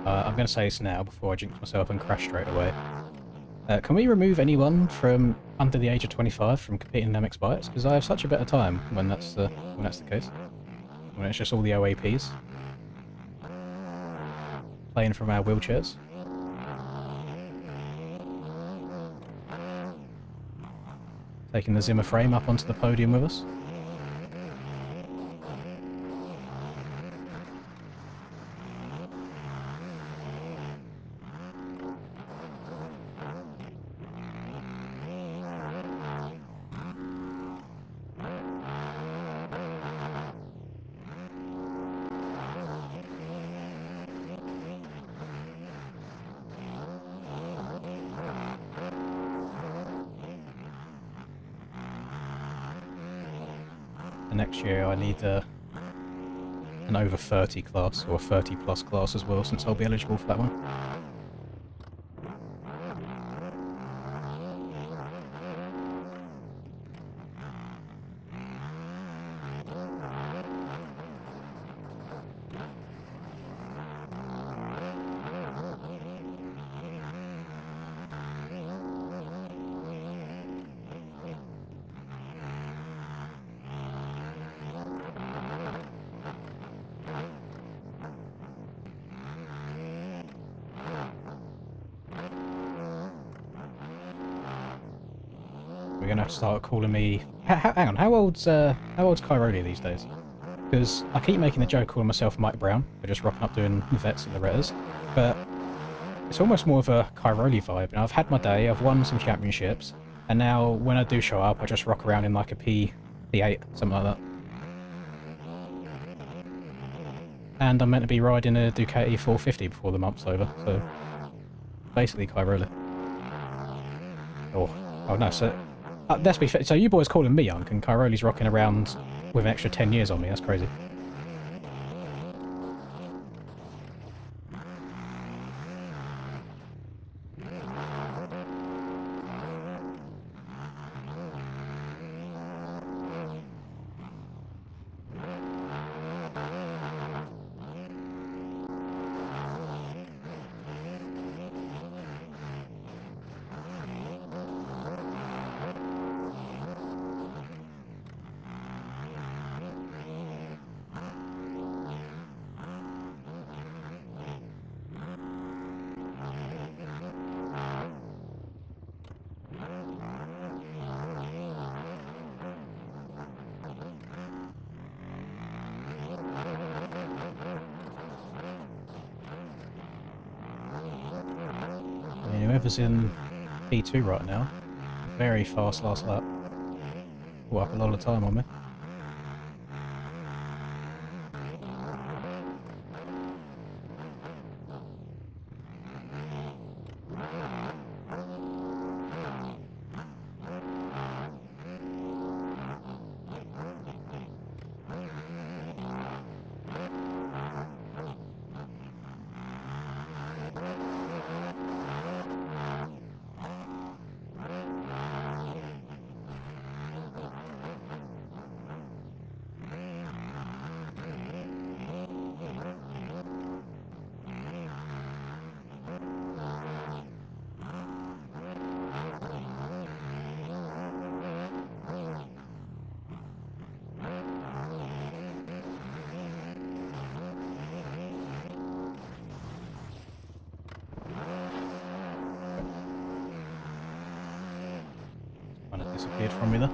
A: I'm going to say this now before I jinx myself and crash straight away. Can we remove anyone from under the age of 25 from competing in MX Bikes? Because I have such a better time when that's the case. When it's just all the OAPs playing from our wheelchairs. Taking the Zimmer frame up onto the podium with us. Next year I need an over 30 class, or a 30 plus class as well, since I'll be eligible for that one. We're gonna have to start calling me. Hang on, how old's Kyroli these days? Because I keep making the joke calling myself Mike Brown for just rocking up doing vets and Lorettas, but it's almost more of a Kyroli vibe. Now I've had my day, I've won some championships, and now when I do show up, I just rock around in like a P8, something like that. And I'm meant to be riding a Ducati 450 before the month's over, so basically Kyroli. Oh no, so let's be fair. So you boys calling me young, and Kyroli's rocking around with an extra 10 years on me. That's crazy. drivers in P2 right now. Very fast last lap. Caught up a lot of time on me. Kind of disappeared from me there.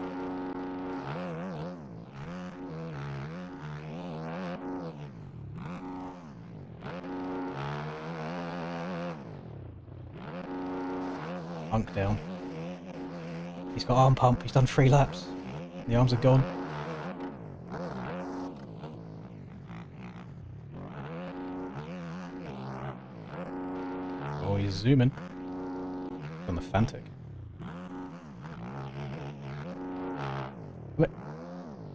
A: Punk down. He's got arm pump, he's done 3 laps. The arms are gone. Oh, he's zooming. On the Fantic.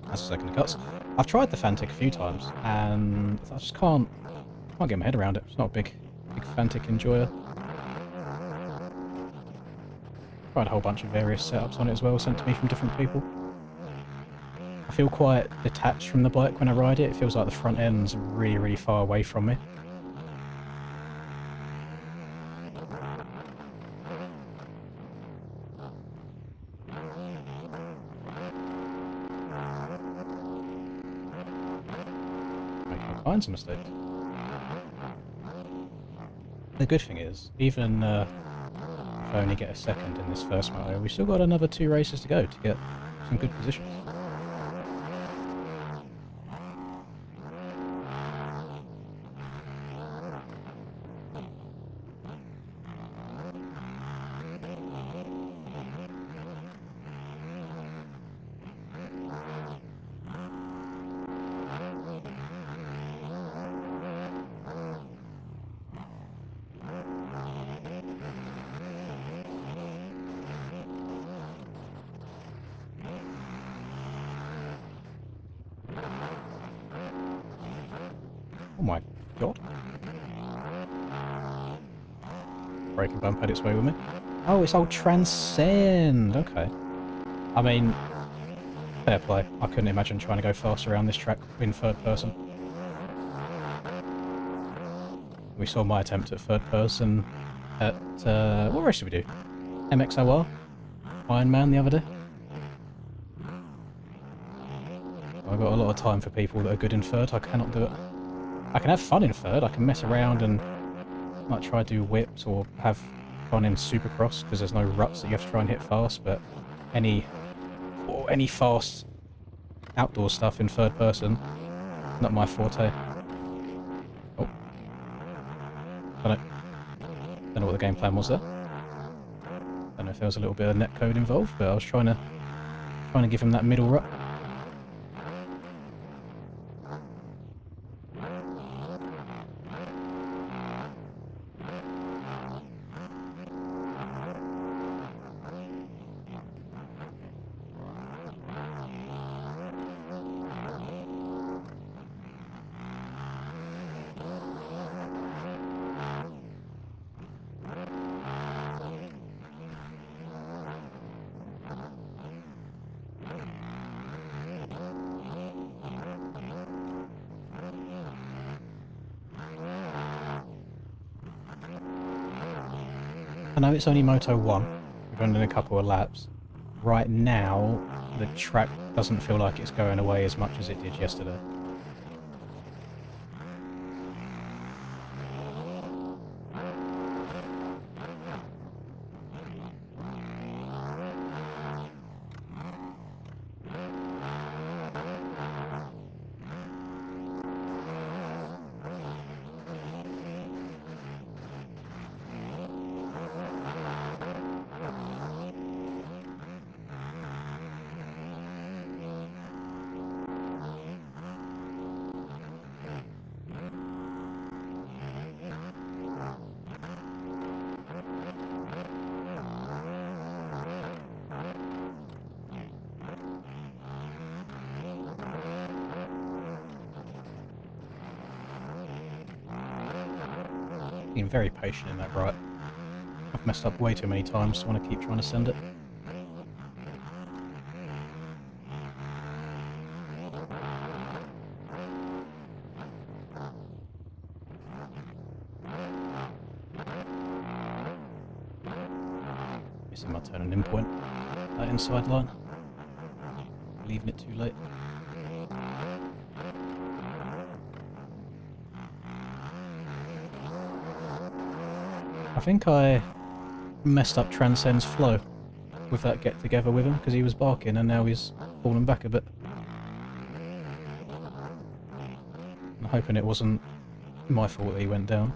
A: That's a second of cuts. I've tried the Fantic a few times, and I just can't get my head around it. It's not a big Fantic enjoyer. Tried a whole bunch of various setups on it as well, sent to me from different people. I feel quite detached from the bike when I ride it. It feels like the front end's really, really far away from me. Kinds of mistakes. The good thing is, even if I only get a second in this first moto, we've still got another 2 races to go to get some good positions. Oh my god. Braking bump had its way with me. Oh, it's old Transcend. Okay. I mean, fair play. I couldn't imagine trying to go fast around this track in third person. We saw my attempt at third person at, what race did we do? MXOR? Ironman the other day? I've got a lot of time for people that are good in third. I cannot do it. I can have fun in third. I can mess around and might try to do whips or have fun in Supercross because there's no ruts that you have to try and hit fast. But any fast outdoor stuff in third person, not my forte. Oh, don't know what the game plan was there. Don't know if there was a little bit of netcode involved, but I was trying to give him that middle rut. I know it's only Moto 1, we've only done a couple of laps. Right now, the track doesn't feel like it's going away as much as it did yesterday. Being very patient in that right. I've messed up way too many times, so I want to keep trying to send it. Missing my turn and in point. That inside line. Leaving it too late. I think I messed up Transcend's flow with that get together with him because he was barking and now he's falling back a bit. I'm hoping it wasn't my fault that he went down.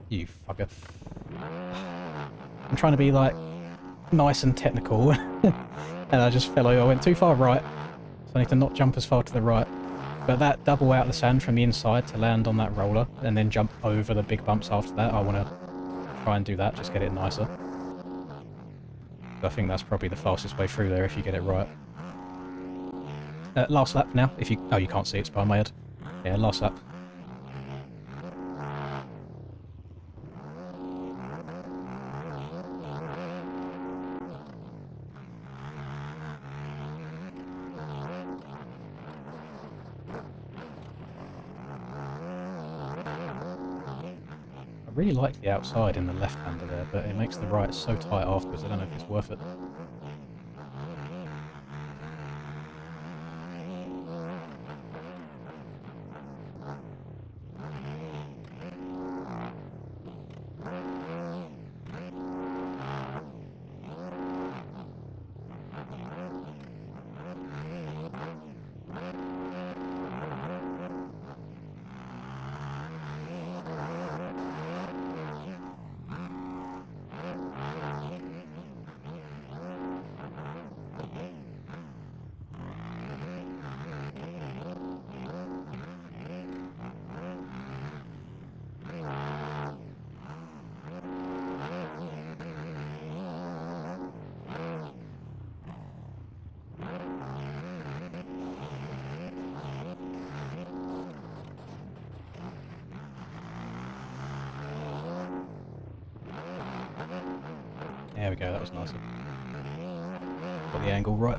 A: You fucker. I'm trying to be like nice and technical and I just fell over. I went too far right, so I need to not jump as far to the right. But that double out of the sand from the inside to land on that roller and then jump over the big bumps after that, I want to try and do that, just get it nicer. I think that's probably the fastest way through there if you get it right. Last lap now, if you... Oh, you can't see, it's behind my head. Yeah, last lap. I really like the outside in the left-hander there, but it makes the right so tight afterwards, I don't know if it's worth it. There we go, that was nicer. Got the angle right.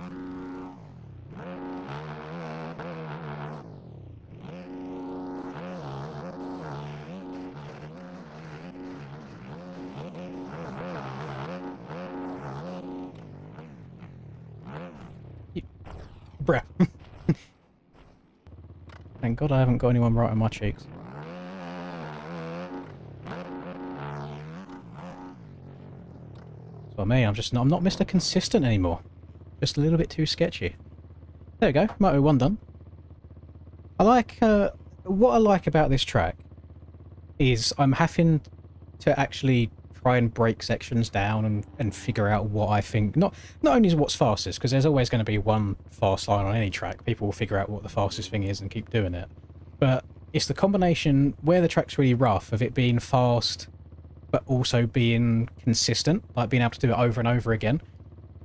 A: Bruh. Thank God I haven't got anyone right on my cheeks. So me, I'm not Mr. Consistent anymore. Just a little bit too sketchy. There we go, Moto 1 done. I like, what I like about this track is I'm having to actually try and break sections down and figure out what I think, not only is what's fastest, because there's always going to be one fast line on any track. People will figure out what the fastest thing is and keep doing it. But it's the combination where the track's really rough of it being fast, but also being consistent, like being able to do it over and over again.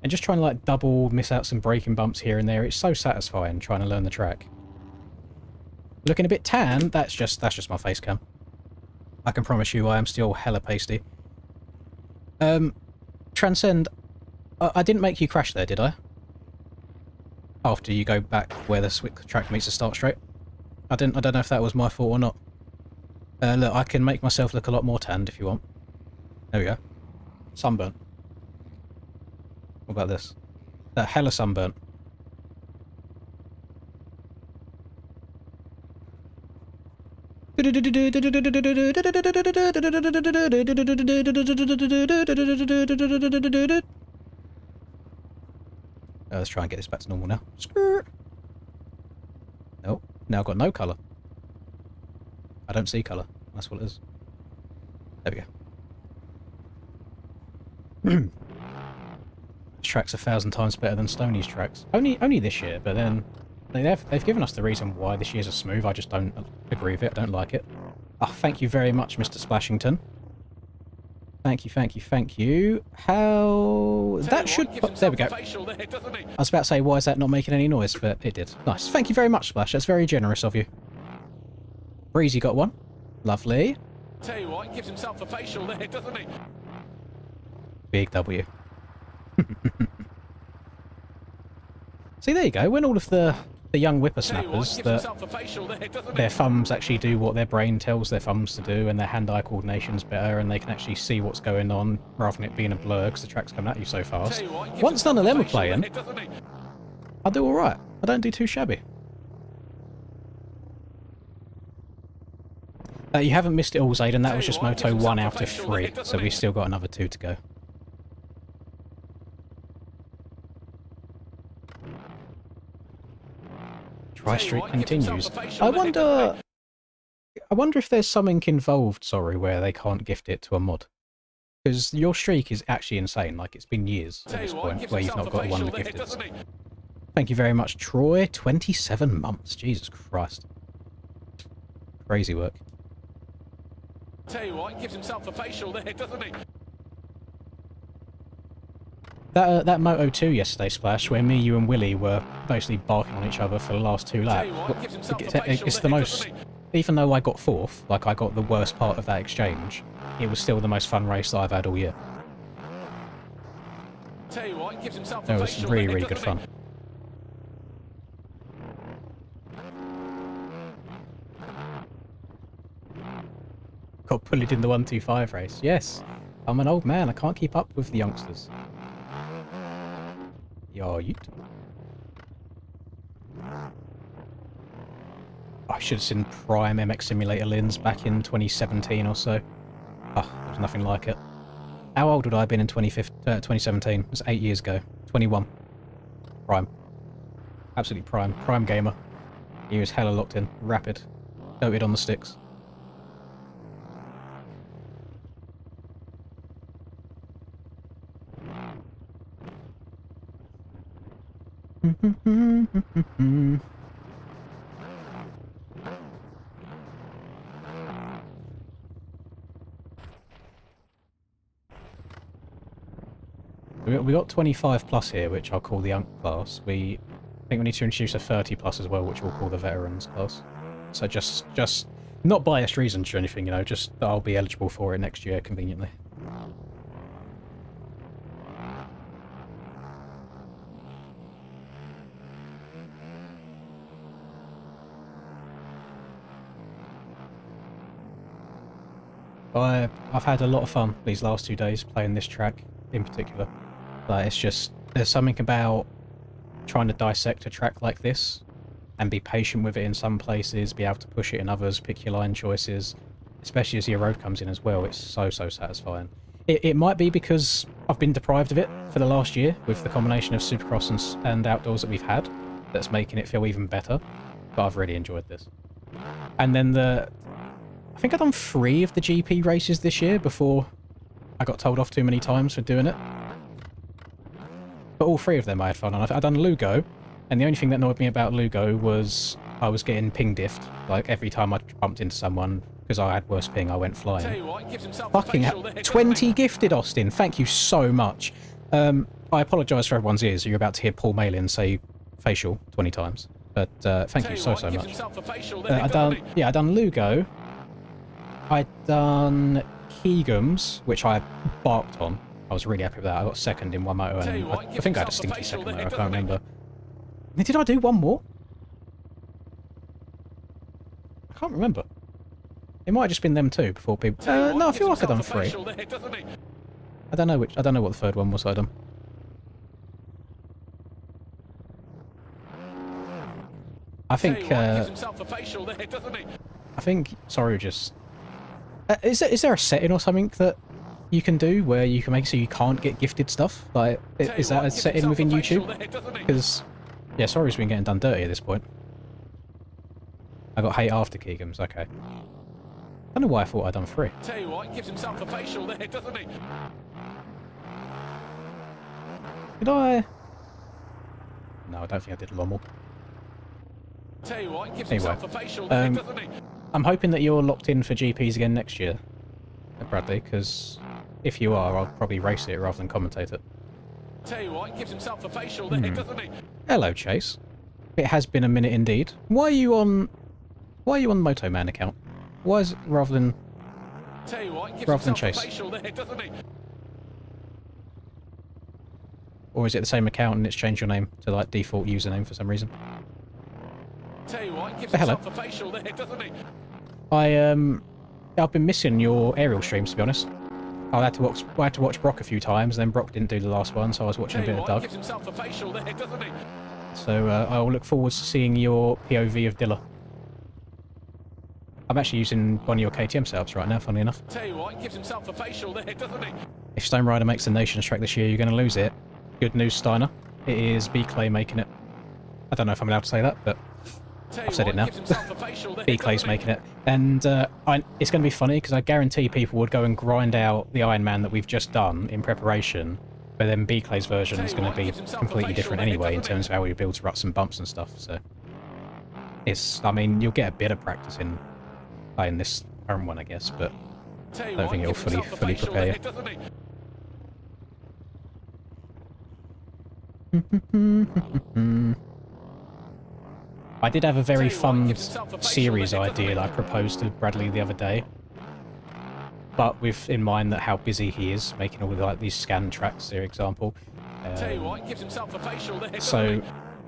A: And just trying to like double miss out some braking bumps here and there. It's so satisfying trying to learn the track. Looking a bit tan, that's just my face cam. I can promise you I am still hella pasty. Transcend, I didn't make you crash there, did I? After you go back where the track meets the start straight. I don't know if that was my fault or not. Look, I can make myself look a lot more tanned if you want. There we go. Sunburnt. What about this? That hella sunburnt. Let's try and get this back to normal now. Skirt. Nope. Now I've got no colour. I don't see colour. That's what it is. There we go. This track's 1,000 times better than Stoney's tracks. Only this year, but then They've given us the reason why this year's a smooth. I just don't agree with it. I don't like it. Oh, thank you very much, Mr. Splashington. Thank you, thank you, thank you. How... That should... Oh, there we go. I was about to say, why is that not making any noise? But it did. Nice. Thank you very much, Splash. That's very generous of you. Breezy got one. Lovely.
C: Tell you what, he gives himself a facial there, doesn't he?
A: Big W. See, there you go. When all of the young whippersnappers, their thumbs actually do what their brain tells their thumbs to do, and their hand-eye coordination's better, and they can actually see what's going on rather than it being a blur because the track's coming at you so fast. Once none of them are playing, I do alright. I don't do too shabby. You haven't missed it all, Zayden. That was just Moto 1 out of 3, so we've still got another 2 to go. Try streak continues. I wonder if there's something involved, sorry, where they can't gift it to a mod. Because your streak is actually insane. Like, it's been years at this point where you've not got one to gift it. Thank you very much, Troy. 27 months. Jesus Christ. Crazy work.
C: Tell you what, he gives himself a facial there, doesn't he?
A: That Moto 2 yesterday, Splash, where me, you and Willie were basically barking on each other for the last 2 laps. It's the most... Even though I got 4th, like I got the worst part of that exchange, it was still the most fun race that I've had all year. It was really, really good fun. Got bullied in the 125 race. Yes, I'm an old man. I can't keep up with the youngsters. Yo, yeet. I should have seen Prime MX Simulator Lynds back in 2017 or so. Oh, there's nothing like it. How old would I have been in 2017? It was 8 years ago. 21. Prime. Absolutely prime. Prime gamer. He was hella locked in. Rapid. Doted on the sticks. We got 25 plus here, which I'll call the UNC class. I think we need to introduce a 30 plus as well, which we'll call the veterans class. So just not biased reasons or anything, you know, just that I'll be eligible for it next year conveniently. I've had a lot of fun these last 2 days playing this track in particular. Like, it's just, there's something about trying to dissect a track like this and be patient with it in some places, be able to push it in others, pick your line choices, especially as your road comes in as well. It's so satisfying. It might be because I've been deprived of it for the last year with the combination of Supercross and outdoors that we've had that's making it feel even better, but I've really enjoyed this. And then I think I've done 3 of the GP races this year before I got told off too many times for doing it. But all 3 of them I had fun on. I've done Lugo, and the only thing that annoyed me about Lugo was I was getting ping diffed. Like, every time I bumped into someone, because I had worse ping, I went flying. Fucking hell. 20 gifted, Austin. Thank you so much. I apologise for everyone's ears. You're about to hear Paul Malin say facial 20 times. But thank you so much. I done Lugo. I'd done Keegum's, which I barked on. I was really happy with that. I got 2nd in one moto, and I think I had a stinky 2nd moto. I can't remember. Did I do one more? I can't remember. It might have just been them 2 before people. No, I feel like I've done 3. I don't know which. I don't know what the 3rd one was I done. I think. I think. Sorry, just. Is there a setting or something that you can do where you can make so you can't get gifted stuff? Like, is that a setting within YouTube? Because, yeah, sorry's been getting done dirty at this point. I got hate after Keegan's, okay. I don't know why I thought I'd done 3.
C: Tell you what, he gives himself a facial there, doesn't he?
A: Did I? No, I don't think I did a lot more.
C: Tell you what, gives
A: Anyway,
C: himself a facial there, doesn't he?
A: I'm hoping that you're locked in for GPs again next year, Bradley, because if you are, I'll probably race it rather than commentate it.
C: Tell you what, gives himself a facial there, doesn't he?
A: Hello, Chase. It has been a minute indeed. Why are you on the Moto Man account? Why is it rather than
C: Tell you what, gives
A: rather than
C: himself a
A: Chase?
C: facial there, doesn't he?
A: Or is it the same account and it's changed your name to like default username for some reason?
C: Tell you what, gives
A: Hello.
C: himself a facial there, doesn't he?
A: I've been missing your aerial streams, to be honest. I had to watch Brock a few times, then Brock didn't do the last one, so I was watching a bit of Doug.
C: Gives himself a facial there, doesn't he?
A: So I will look forward to seeing your POV of Dilla. I'm actually using one of your KTM setups right now, funny enough.
C: Tell you what, gives himself a facial there, doesn't he?
A: If Stone Rider makes the Nations track this year, you're going to lose it. Good news, Steiner. It is B Clay making it. I don't know if I'm allowed to say that, but I've said it now. B Clay's making it. And it's going to be funny because I guarantee people would go and grind out the Iron Man that we've just done in preparation, but then B Clay's version is going to be completely different anyway in terms of how we build ruts and bumps and stuff. So I mean, you'll get a bit of practice in playing this current one, I guess, but I don't think it'll fully prepare you. I did have a very fun series idea that I proposed to Bradley the other day, but with in mind that how busy he is making all of like these scan tracks, for example. So,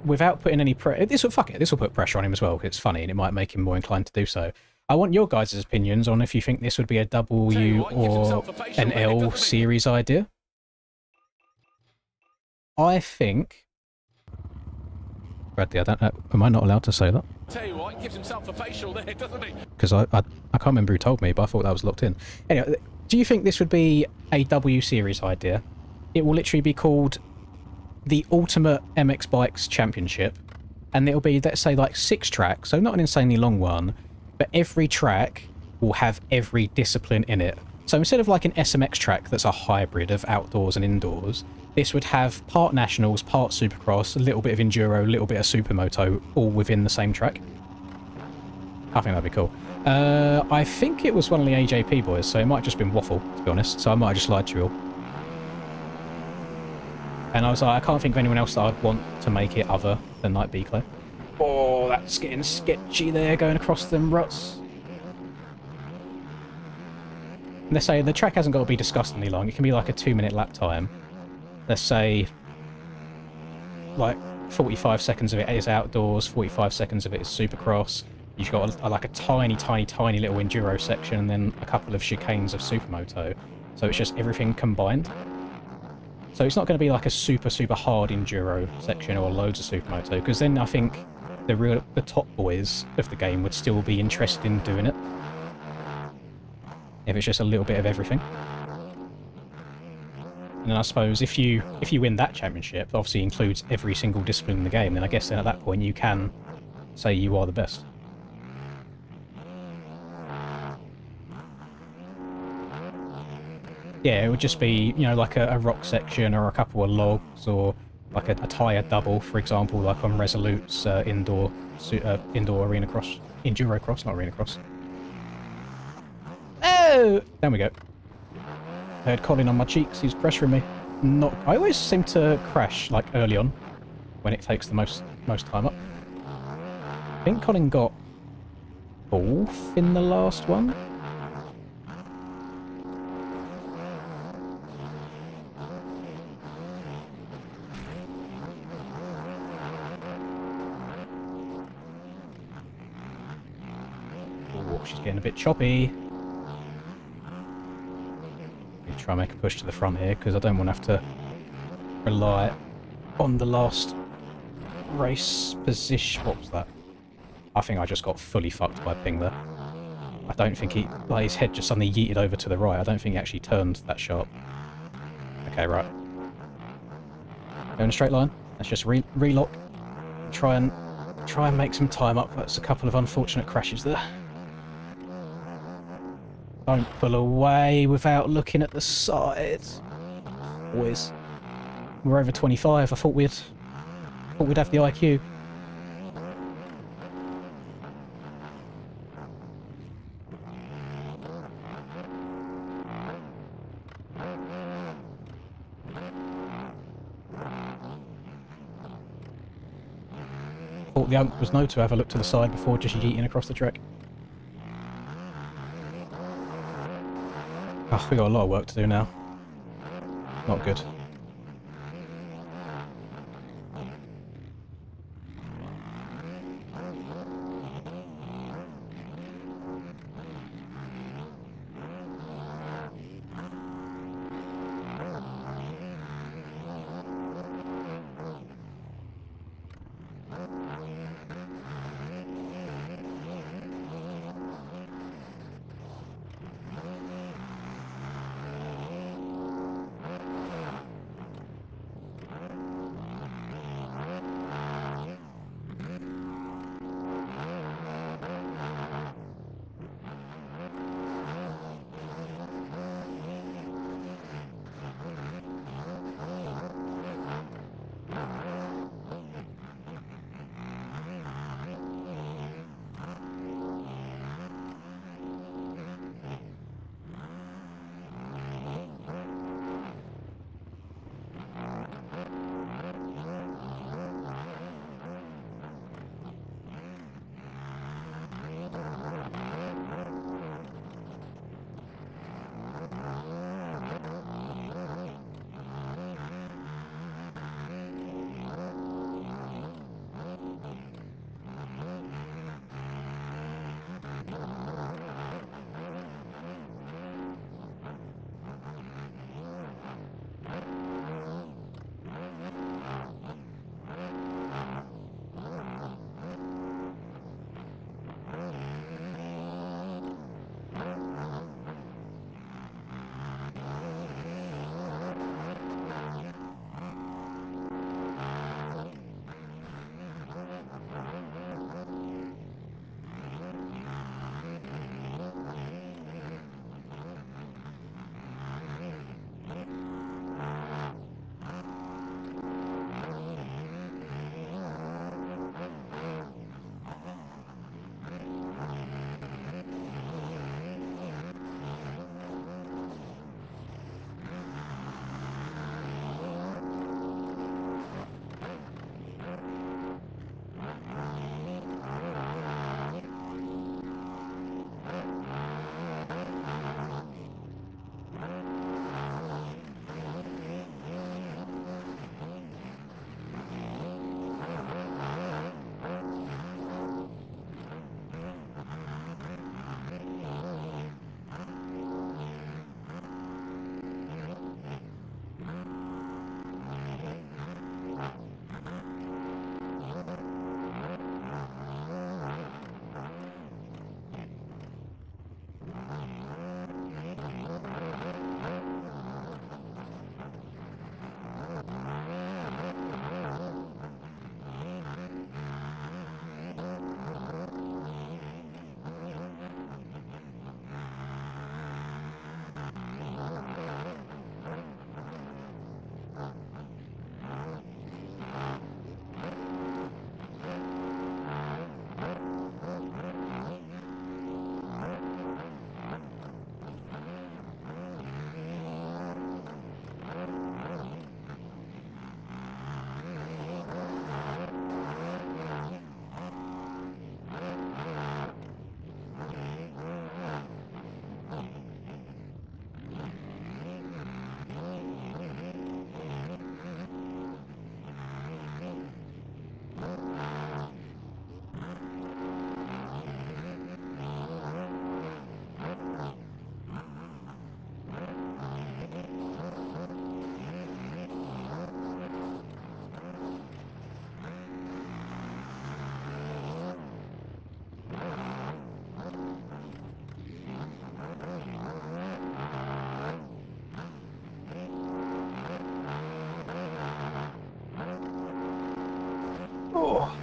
A: without putting any this will put pressure on him as well. It's funny and it might make him more inclined to do so. I want your guys' opinions on if you think this would be a W or an L series idea. I think. Bradley, I don't know. Am I not allowed to say that?
C: Tell you what, gives himself a facial there, doesn't he?
A: Because I can't remember who told me, but I thought that was locked in. Anyway, do you think this would be a W series idea? It will literally be called the Ultimate MX Bikes Championship, and it'll be, let's say, like 6 tracks, so not an insanely long one, but every track will have every discipline in it. So instead of like an SMX track that's a hybrid of outdoors and indoors, this would have part nationals, part supercross, a little bit of enduro, a little bit of supermoto, all within the same track. I think that'd be cool. I think it was one of the AJP boys, so it might have just been waffle, to be honest, so I might have just lied to you all. And I was like, I can't think of anyone else that I'd want to make it other than like B-Clay. Oh, that's getting sketchy there, going across them ruts. Let's say the track hasn't got to be disgustingly long. It can be like a 2-minute lap time. Let's say like 45 seconds of it is outdoors, 45 seconds of it is supercross. You've got like a tiny little enduro section and then a couple of chicanes of supermoto. So it's just everything combined. So it's not going to be like a super hard enduro section or loads of supermoto, because then I think the top boys of the game would still be interested in doing it. If it's just a little bit of everything. And then I suppose if you win that championship, obviously includes every single discipline in the game, then I guess then at that point you can say you are the best. Yeah, it would just be, you know, like a rock section or a couple of logs or like a tyre double, for example, like on Resolute's indoor arena cross, enduro cross, not arena cross. Oh! There we go. I heard Colin on my cheeks, he's pressuring me. I always seem to crash, like, early on, when it takes the most time up. I think Colin got 4th in the last one. Oh, she's getting a bit choppy. Try and make a push to the front here because I don't want to have to rely on the last race position. What was that? I think I just got fully fucked by Ping there. I don't think his head just suddenly yeeted over to the right. I don't think he actually turned that sharp. Okay, right. Go in a straight line. Let's just relock. Try and make some time up. That's a couple of unfortunate crashes there. Don't pull away without looking at the sides. Boys. We're over 25. I thought we'd have the IQ. Thought the unk was no to have a look to the side before just yeeting across the track. Oh, we got a lot of work to do now. Not good. Oh.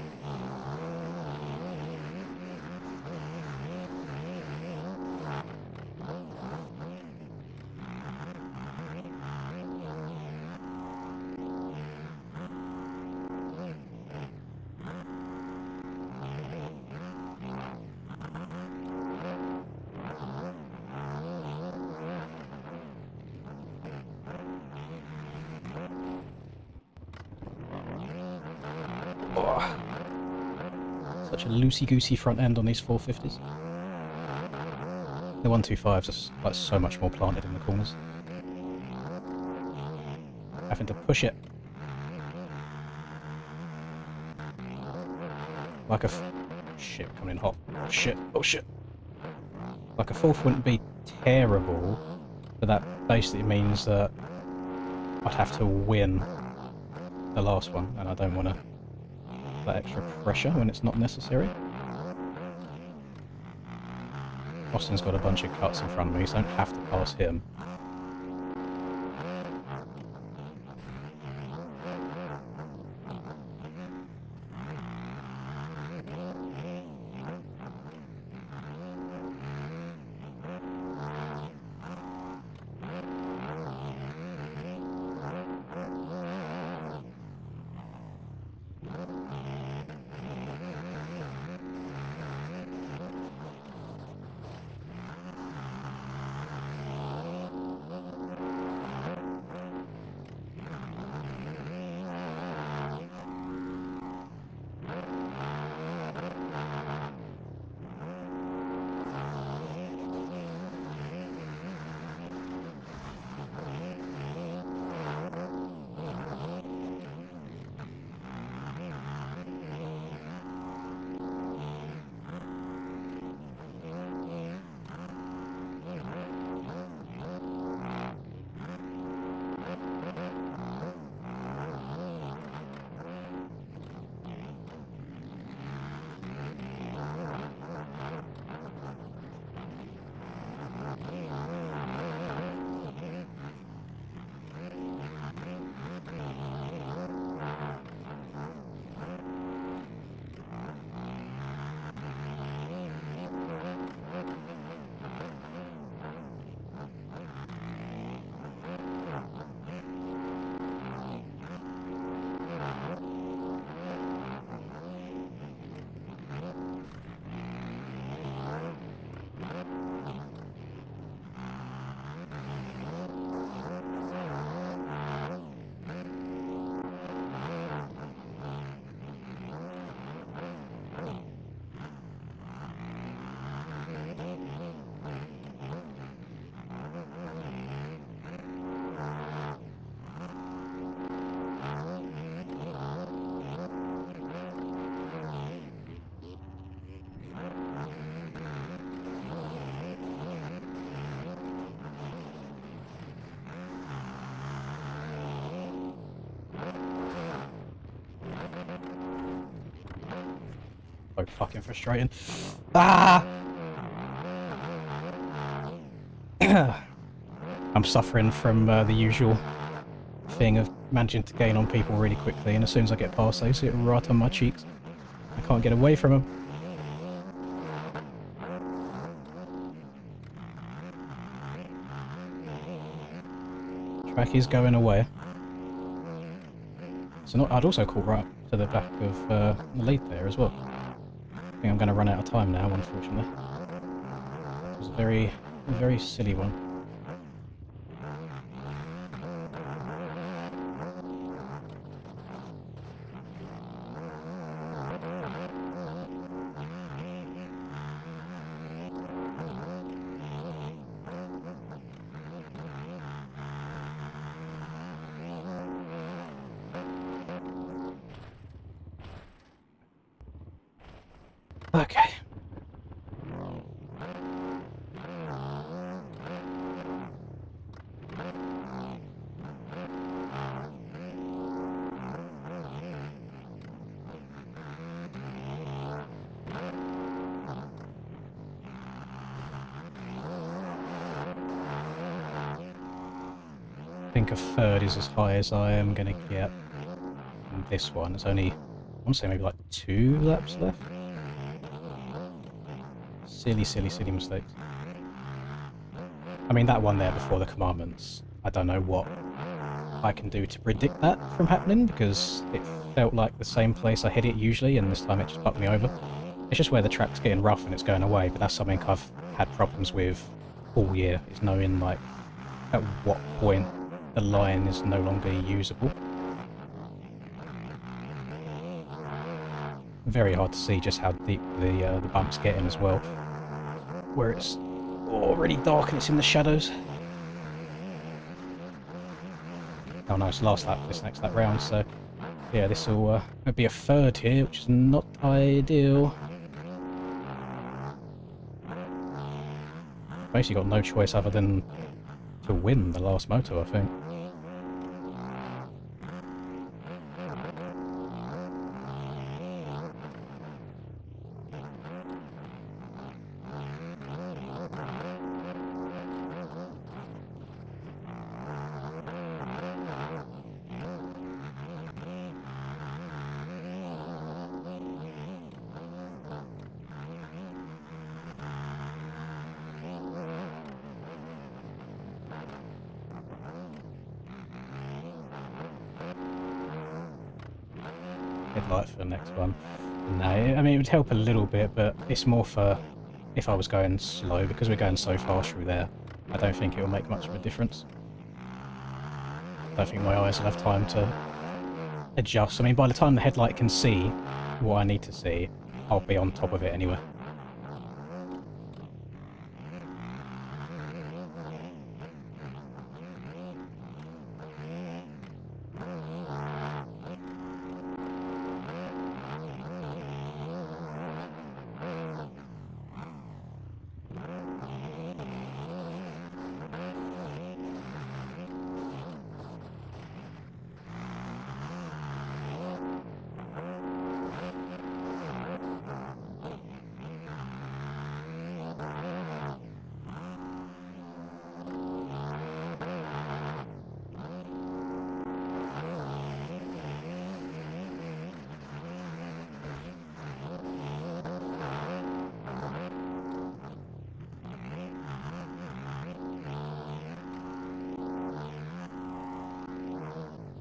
A: Such a loosey-goosey front end on these 450s. The 125s are like so much more planted in the corners. Having to push it. Like a... shit, coming in hot. Oh shit, oh shit. Like a fourth wouldn't be terrible, but that basically means that I'd have to win the last one, and I don't want to that extra pressure when it's not necessary. Austin's got a bunch of cuts in front of me, so I don't have to pass him. So fucking frustrating. Ah! I'm suffering from the usual thing of managing to gain on people really quickly, and as soon as I get past those, it right on my cheeks. I can't get away from them. Track is going away. So not, I'd also caught right up to the back of the lead there as well. I think I'm going to run out of time now, unfortunately. It was a very, very silly one. Okay. I think a third is as high as I am going to get. And this one is only, I want to say maybe like 2 laps left. Silly, silly, silly mistakes. I mean, that one there before the commandments, I don't know what I can do to predict that from happening, because it felt like the same place I hit it usually, and this time it just fucked me over. It's just where the track's getting rough and it's going away, but that's something I've had problems with all year, is knowing, like, at what point the line is no longer usable. very hard to see just how deep the bumps get in as well. Where it's already dark and it's in the shadows. Oh no, it's the last lap, this next lap round, so yeah, this will be a third here, which is not ideal. Basically got no choice other than to win the last moto, I think. Headlight for the next one. No, I mean it would help a little bit, but it's more for if I was going slow, because we're going so fast through there. I don't think it will make much of a difference. I don't think my eyes will have time to adjust. I mean, by the time the headlight can see what I need to see, I'll be on top of it anyway.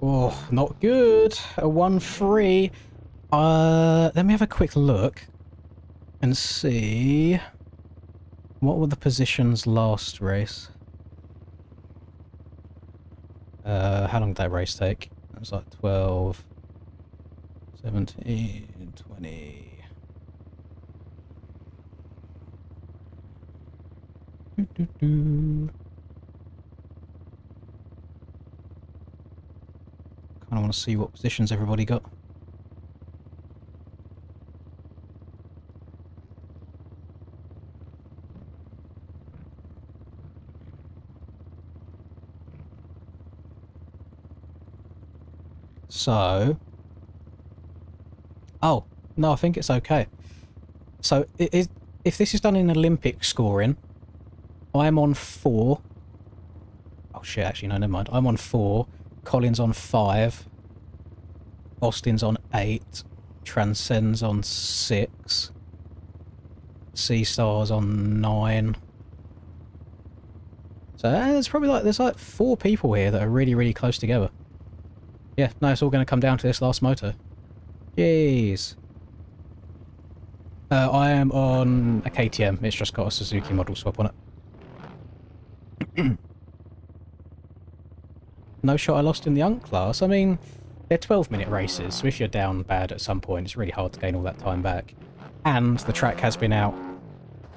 A: Oh, not good. A 1-3. Let me have a quick look and see what were the positions last race. How long did that race take? It was like 12, 17, 20. Kind of want to see what positions everybody got. So, oh no, I think it's okay. So if this is done in Olympic scoring, I'm on 4. Oh shit, actually no, never mind. I'm on 4. Colin's on 5. Austin's on 8. Transcends on 6. C-Star's on 9. So there's probably there's like 4 people here that are really, really close together. Yeah, no, it's all going to come down to this last moto. Jeez. I am on a KTM. It's just got a Suzuki model swap on it. No shot I lost in the UNC class. I mean, they're 12-minute races, so if you're down bad at some point, it's really hard to gain all that time back. And the track has been out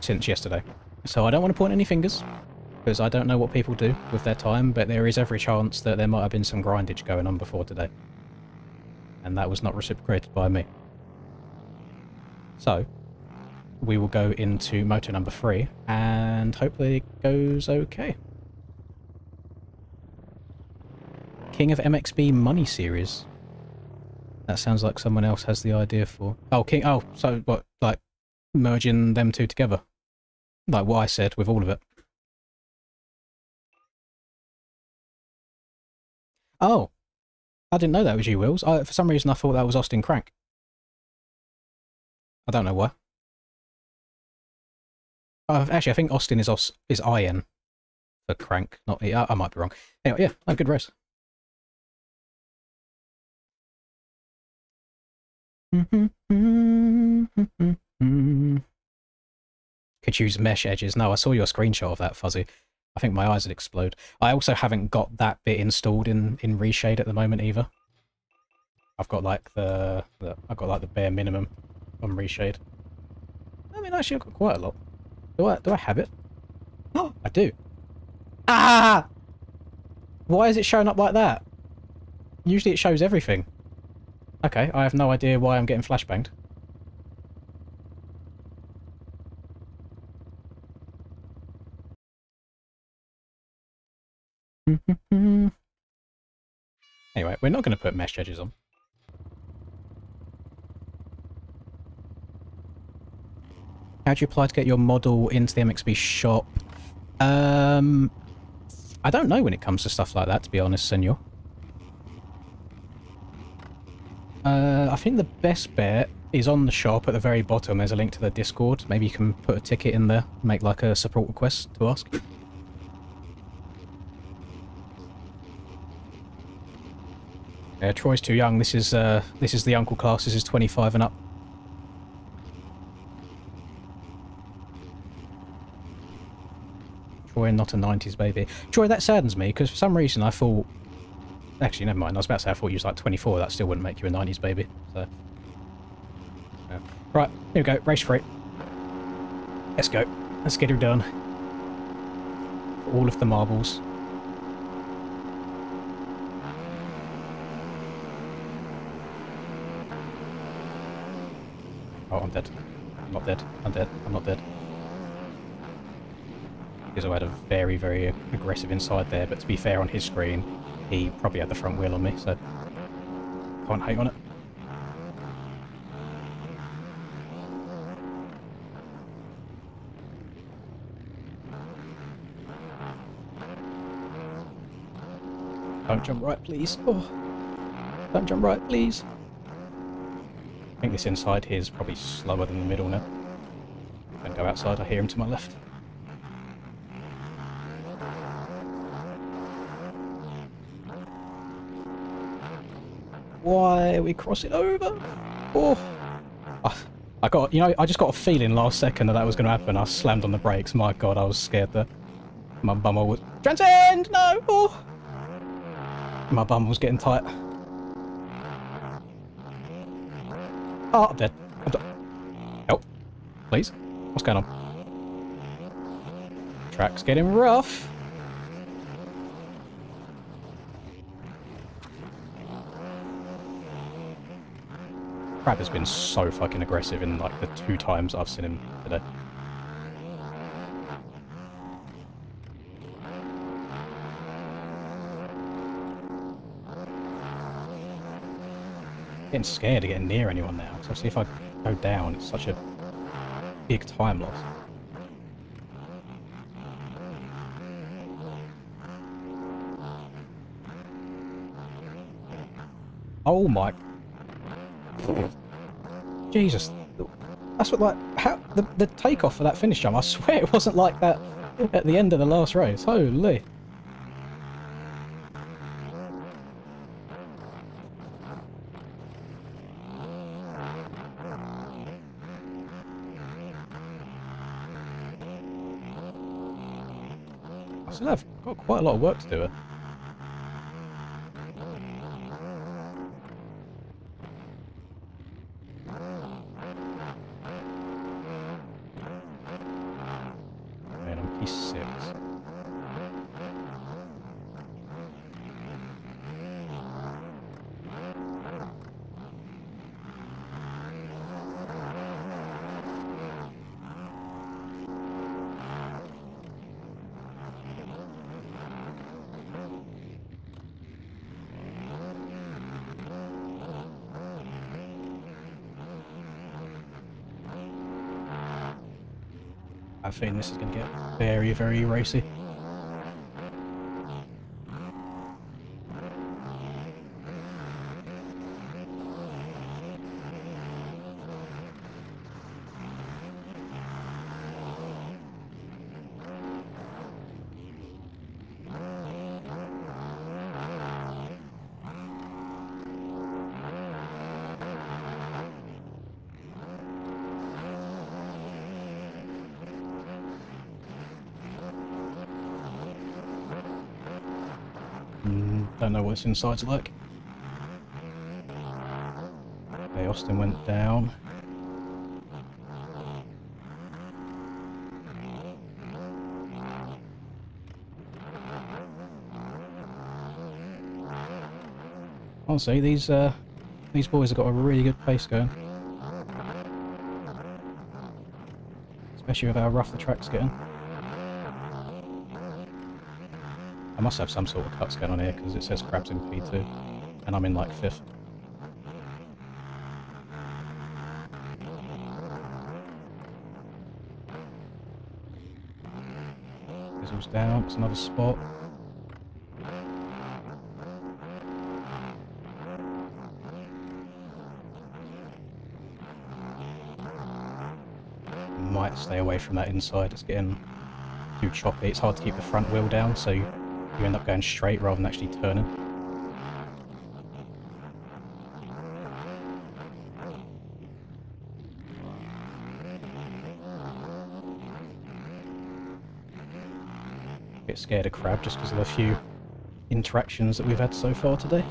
A: since yesterday. So I don't want to point any fingers, because I don't know what people do with their time, but there is every chance that there might have been some grindage going on before today. And that was not reciprocated by me. So, we will go into moto number 3, and hopefully it goes okay. King of MXB Money Series. That sounds like someone else has the idea for... Oh, King... Oh, so what, like, merging them two together? Like what I said with all of it. Oh, I didn't know that was you, Wills. For some reason I thought that was Austin Crank. I don't know why. Actually, I think Austin is IN for Crank, not E. I might be wrong. Anyway, yeah, a good race. Could use mesh edges. No, I saw your screenshot of that, Fuzzy. I think my eyes would explode. I also haven't got that bit installed in Reshade at the moment either. I've got like the bare minimum. on reshade. I mean, actually, I've got quite a lot. Do I have it? Oh, I do. Ah! Why is it showing up like that? Usually it shows everything. Okay, I have no idea why I'm getting flashbanged. Anyway, we're not going to put mesh edges on. How do you apply to get your model into the MXB shop? I don't know when it comes to stuff like that, to be honest, senor. I think the best bet is on the shop at the very bottom. There's a link to the Discord. Maybe you can put a ticket in there, make like a support request to ask. Yeah, Troy's too young. This is the uncle class. This is 25 and up. Troy, not a 90s baby. Troy, that saddens me, because for some reason I thought... Actually, never mind. I was about to say I thought you was like 24. That still wouldn't make you a 90s baby. So, yeah. Right, here we go. Race for it. Let's go. Let's get her done. For all of the marbles. Oh, I'm dead. I'm not dead. I'm dead. I'm not dead. Because I had a very, very aggressive inside there, but to be fair, on his screen, he probably had the front wheel on me, so can't hate on it. Don't jump right, please. Oh, don't jump right, please. I think this inside here is probably slower than the middle now. I'm going to go outside. I hear him to my left. Why are we crossing over? Oh, I got, you know, I just got a feeling last second that was going to happen. I slammed on the brakes. My God, I was scared there. My bummer was... Transcend! No! Oh! My bum was getting tight. Oh, I'm dead. Help. Please. What's going on? Track's getting rough. Crab has been so fucking aggressive in like the 2 times I've seen him today. Getting scared of getting near anyone now, because obviously if I go down, it's such a big time loss. Oh my... Jesus. That's what, like, how... The takeoff for that finish jump, I swear it wasn't like that at the end of the last race. Holy... I've got quite a lot of work to do here. And I'm P6. I have a feeling this is going to get very, very racy. Don't know what this inside's like. Okay, Austin went down. Honestly, these boys have got a really good pace going. Especially with how rough the track's getting. I must have some sort of cuts going on here because it says crabs in P2 and I'm in like 5th. Diesel's down, it's another spot. Might stay away from that inside, it's getting too choppy. It's hard to keep the front wheel down, so you end up going straight rather than actually turning. Bit scared of crab just because of the few interactions that we've had so far today.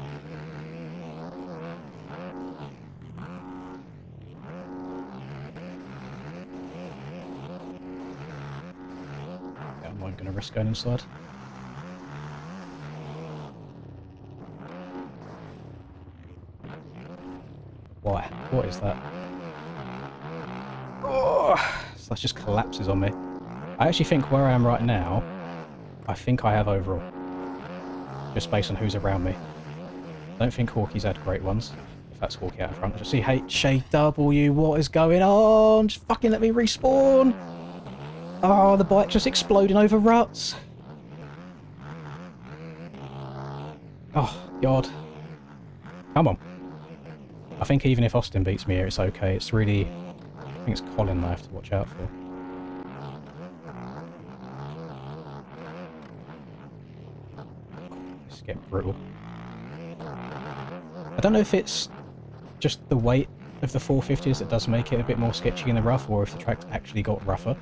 A: I'm not going to risk going inside. Why? What is that? Oh, so that just collapses on me. I actually think where I am right now, I think I have overall. Just based on who's around me. I don't think Hawkey's had great ones. If that's Hawkey out in front. I just see HAW, what is going on? Just fucking let me respawn! Oh, the bike just exploding over ruts. Oh, God. Come on. I think even if Austin beats me here, it's okay. It's really... I think it's Colin I have to watch out for. Just get brutal. I don't know if it's just the weight of the 450s that does make it a bit more sketchy in the rough, or if the track's actually got rougher.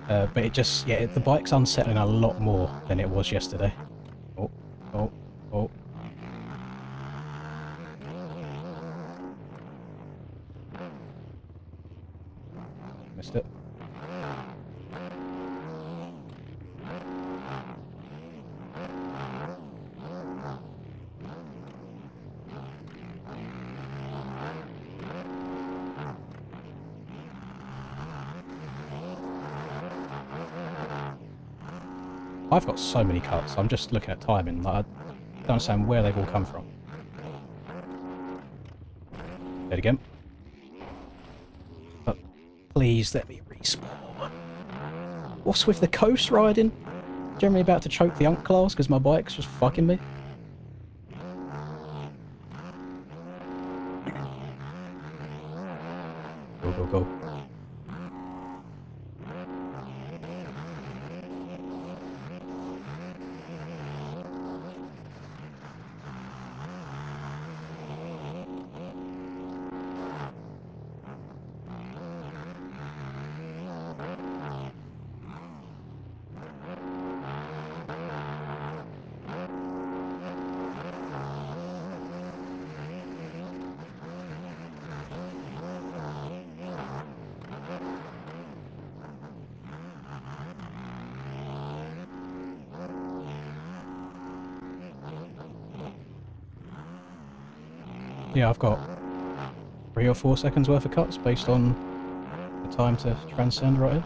A: But it just... yeah, the bike's unsettling a lot more than it was yesterday. Oh, oh, oh. Missed it. I've got so many cuts, I'm just looking at timing, like, I don't understand where they've all come from. Dead again. But please let me respawn. What's with the coast riding? Generally about to choke the unk class because my bike's just fucking me. Go, go, go. Yeah, I've got 3 or 4 seconds worth of cuts based on the time to transcend right here.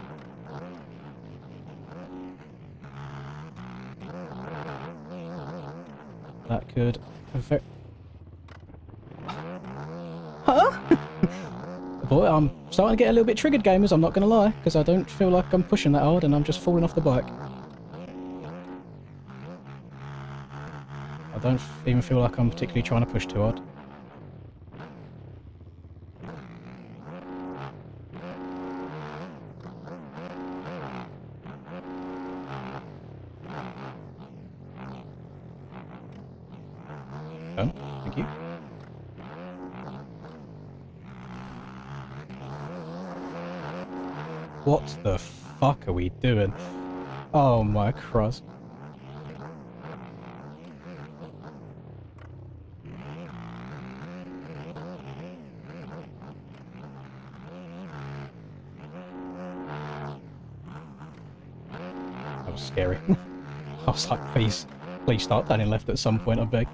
A: That could... Huh? Boy, I'm starting to get a little bit triggered, gamers, I'm not going to lie, because I don't feel like I'm pushing that hard and I'm just falling off the bike. I don't even feel like I'm particularly trying to push too hard. Oh, thank you. What the fuck are we doing? Oh my Christ. That was scary. I was like, please start turning left at some point, I beg.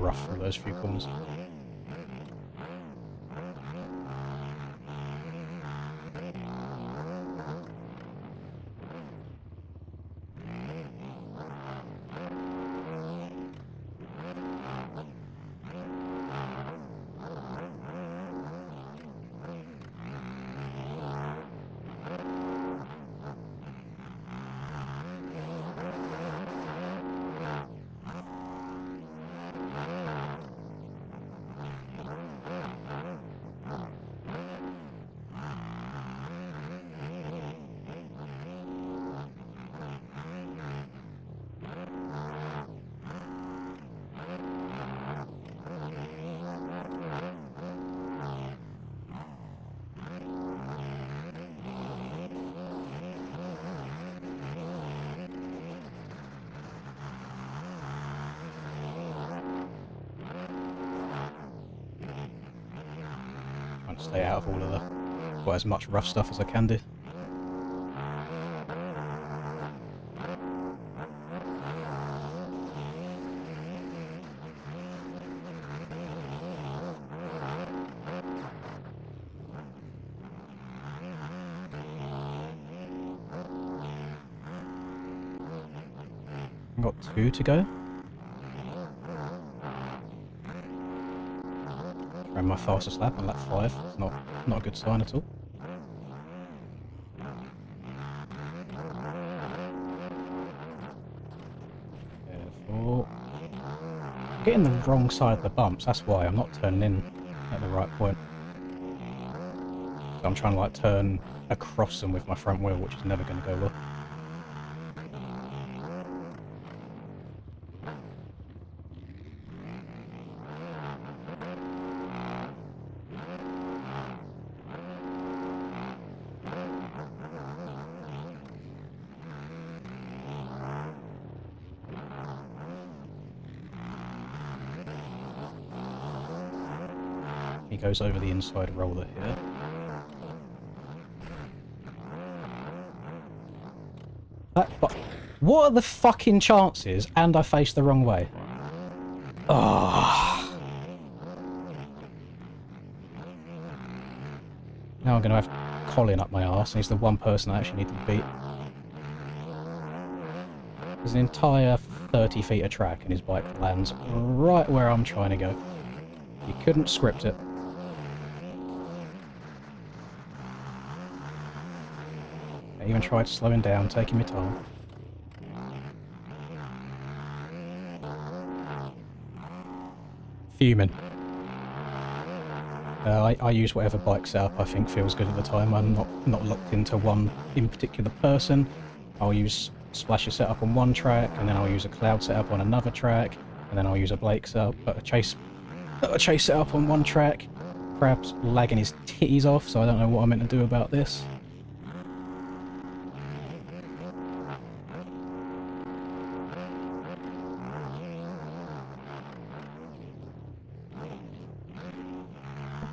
A: rough through those few corners. Stay out of all of the, well, as much rough stuff as I can do. I've got 2 to go. Ran my fastest lap on lap 5. It's not a good sign at all. Careful. Getting the wrong side of the bumps, that's why I'm not turning in at the right point. So I'm trying to like turn across them with my front wheel, which is never going to go well. He goes over the inside roller here. But what are the fucking chances? And I faced the wrong way. Ah. Now I'm going to have Colin up my arse, and he's the one person I actually need to beat. There's an entire 30 feet of track, and his bike lands right where I'm trying to go. You couldn't script it. I even tried slowing down, taking my time. Fuming. I use whatever bike setup I think feels good at the time. I'm not locked into one in particular person. I'll use Splasher setup on one track, and then I'll use a Cloud setup on another track, and then I'll use a Blake setup, a Chase setup on one track. Crab's lagging his titties off, so I don't know what I'm meant to do about this.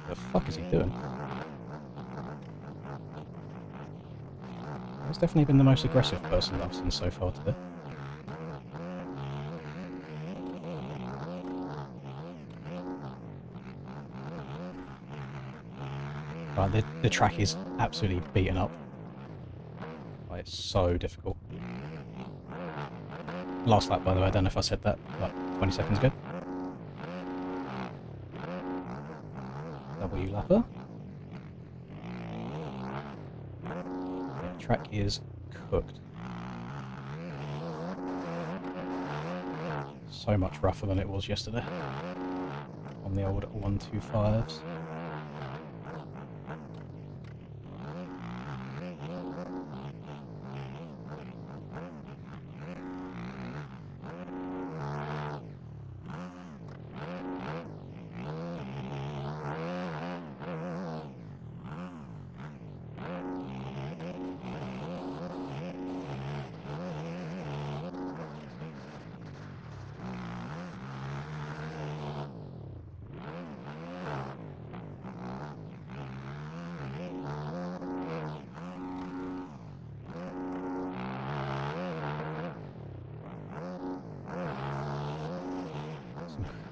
A: What the fuck is he doing? He's definitely been the most aggressive person that I've seen so far today. Right, the track is absolutely beaten up. Like, it's so difficult. Last lap, by the way, I don't know if I said that like 20 seconds ago. W lapper. The track is cooked. So much rougher than it was yesterday on the old 125s.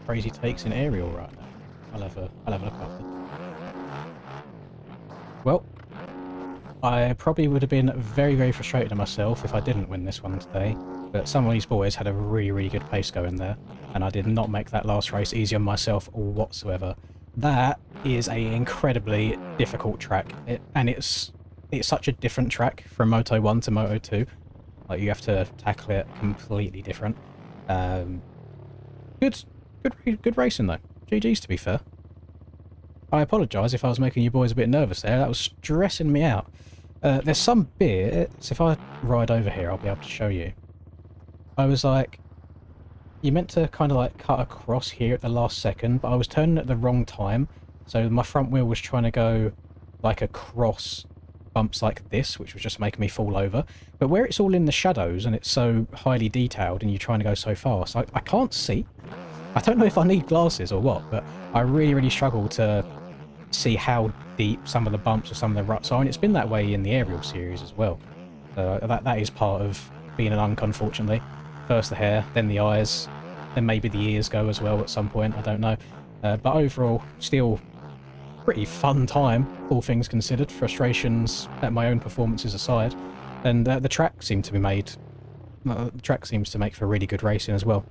A: crazy takes in aerial right now. I'll have a look after. Well, I probably would have been very, very frustrated at myself if I didn't win this one today. But some of these boys had a really, really good pace going there, and I did not make that last race easy on myself whatsoever. That is a incredibly difficult track, and it's such a different track from Moto 1 to Moto 2. Like, you have to tackle it completely different. Good racing though. GG's, to be fair. I apologise if I was making you boys a bit nervous there. That was stressing me out. There's some bits, if I ride over here, I'll be able to show you. I was like, you meant to kind of like cut across here at the last second, but I was turning at the wrong time. So my front wheel was trying to go like across bumps like this, which was just making me fall over. But where it's all in the shadows and it's so highly detailed and you're trying to go so fast, I can't see. I don't know if I need glasses or what, but I really, really struggle to see how deep some of the bumps or some of the ruts are, and it's been that way in the aerial series as well. So that is part of being an unk, unfortunately. First the hair, then the eyes, then maybe the ears go as well at some point, I don't know. But overall, still pretty fun time, all things considered. Frustrations at my own performances aside. And the track seemed to be made... the track seems to make for really good racing as well.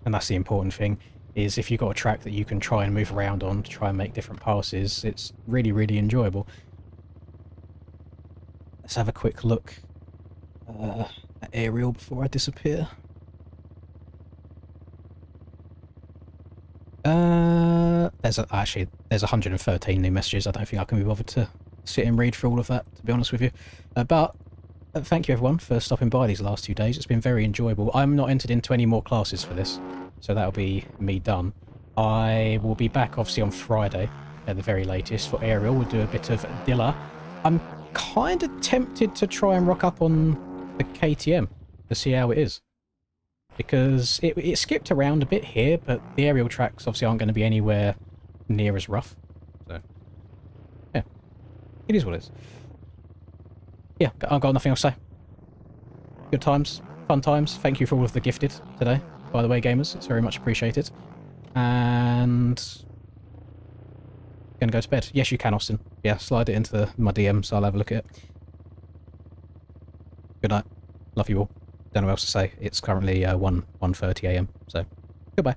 A: And that's the important thing, is if you've got a track that you can try and move around on to try and make different passes, it's really, really enjoyable. Let's have a quick look at aerial before I disappear. There's 113 new messages. I don't think I can be bothered to sit and read through all of that, to be honest with you. But thank you everyone for stopping by these last 2 days. It's been very enjoyable. I'm not entered into any more classes for this, so that'll be me done. I will be back obviously on Friday at the very latest for aerial. We'll do a bit of Dilla. I'm kind of tempted to try and rock up on the KTM to see how it is, because it skipped around a bit here, but the aerial tracks obviously aren't going to be anywhere near as rough. So yeah, it is what it is. Yeah, I've got nothing else to say. Good times, fun times. Thank you for all of the gifted today, by the way, gamers. It's very much appreciated. And gonna go to bed. Yes, you can, Austin. Yeah, slide it into my DMs. I'll have a look at it. Good night. Love you all. Don't know what else to say. It's currently 1:30 AM. So goodbye.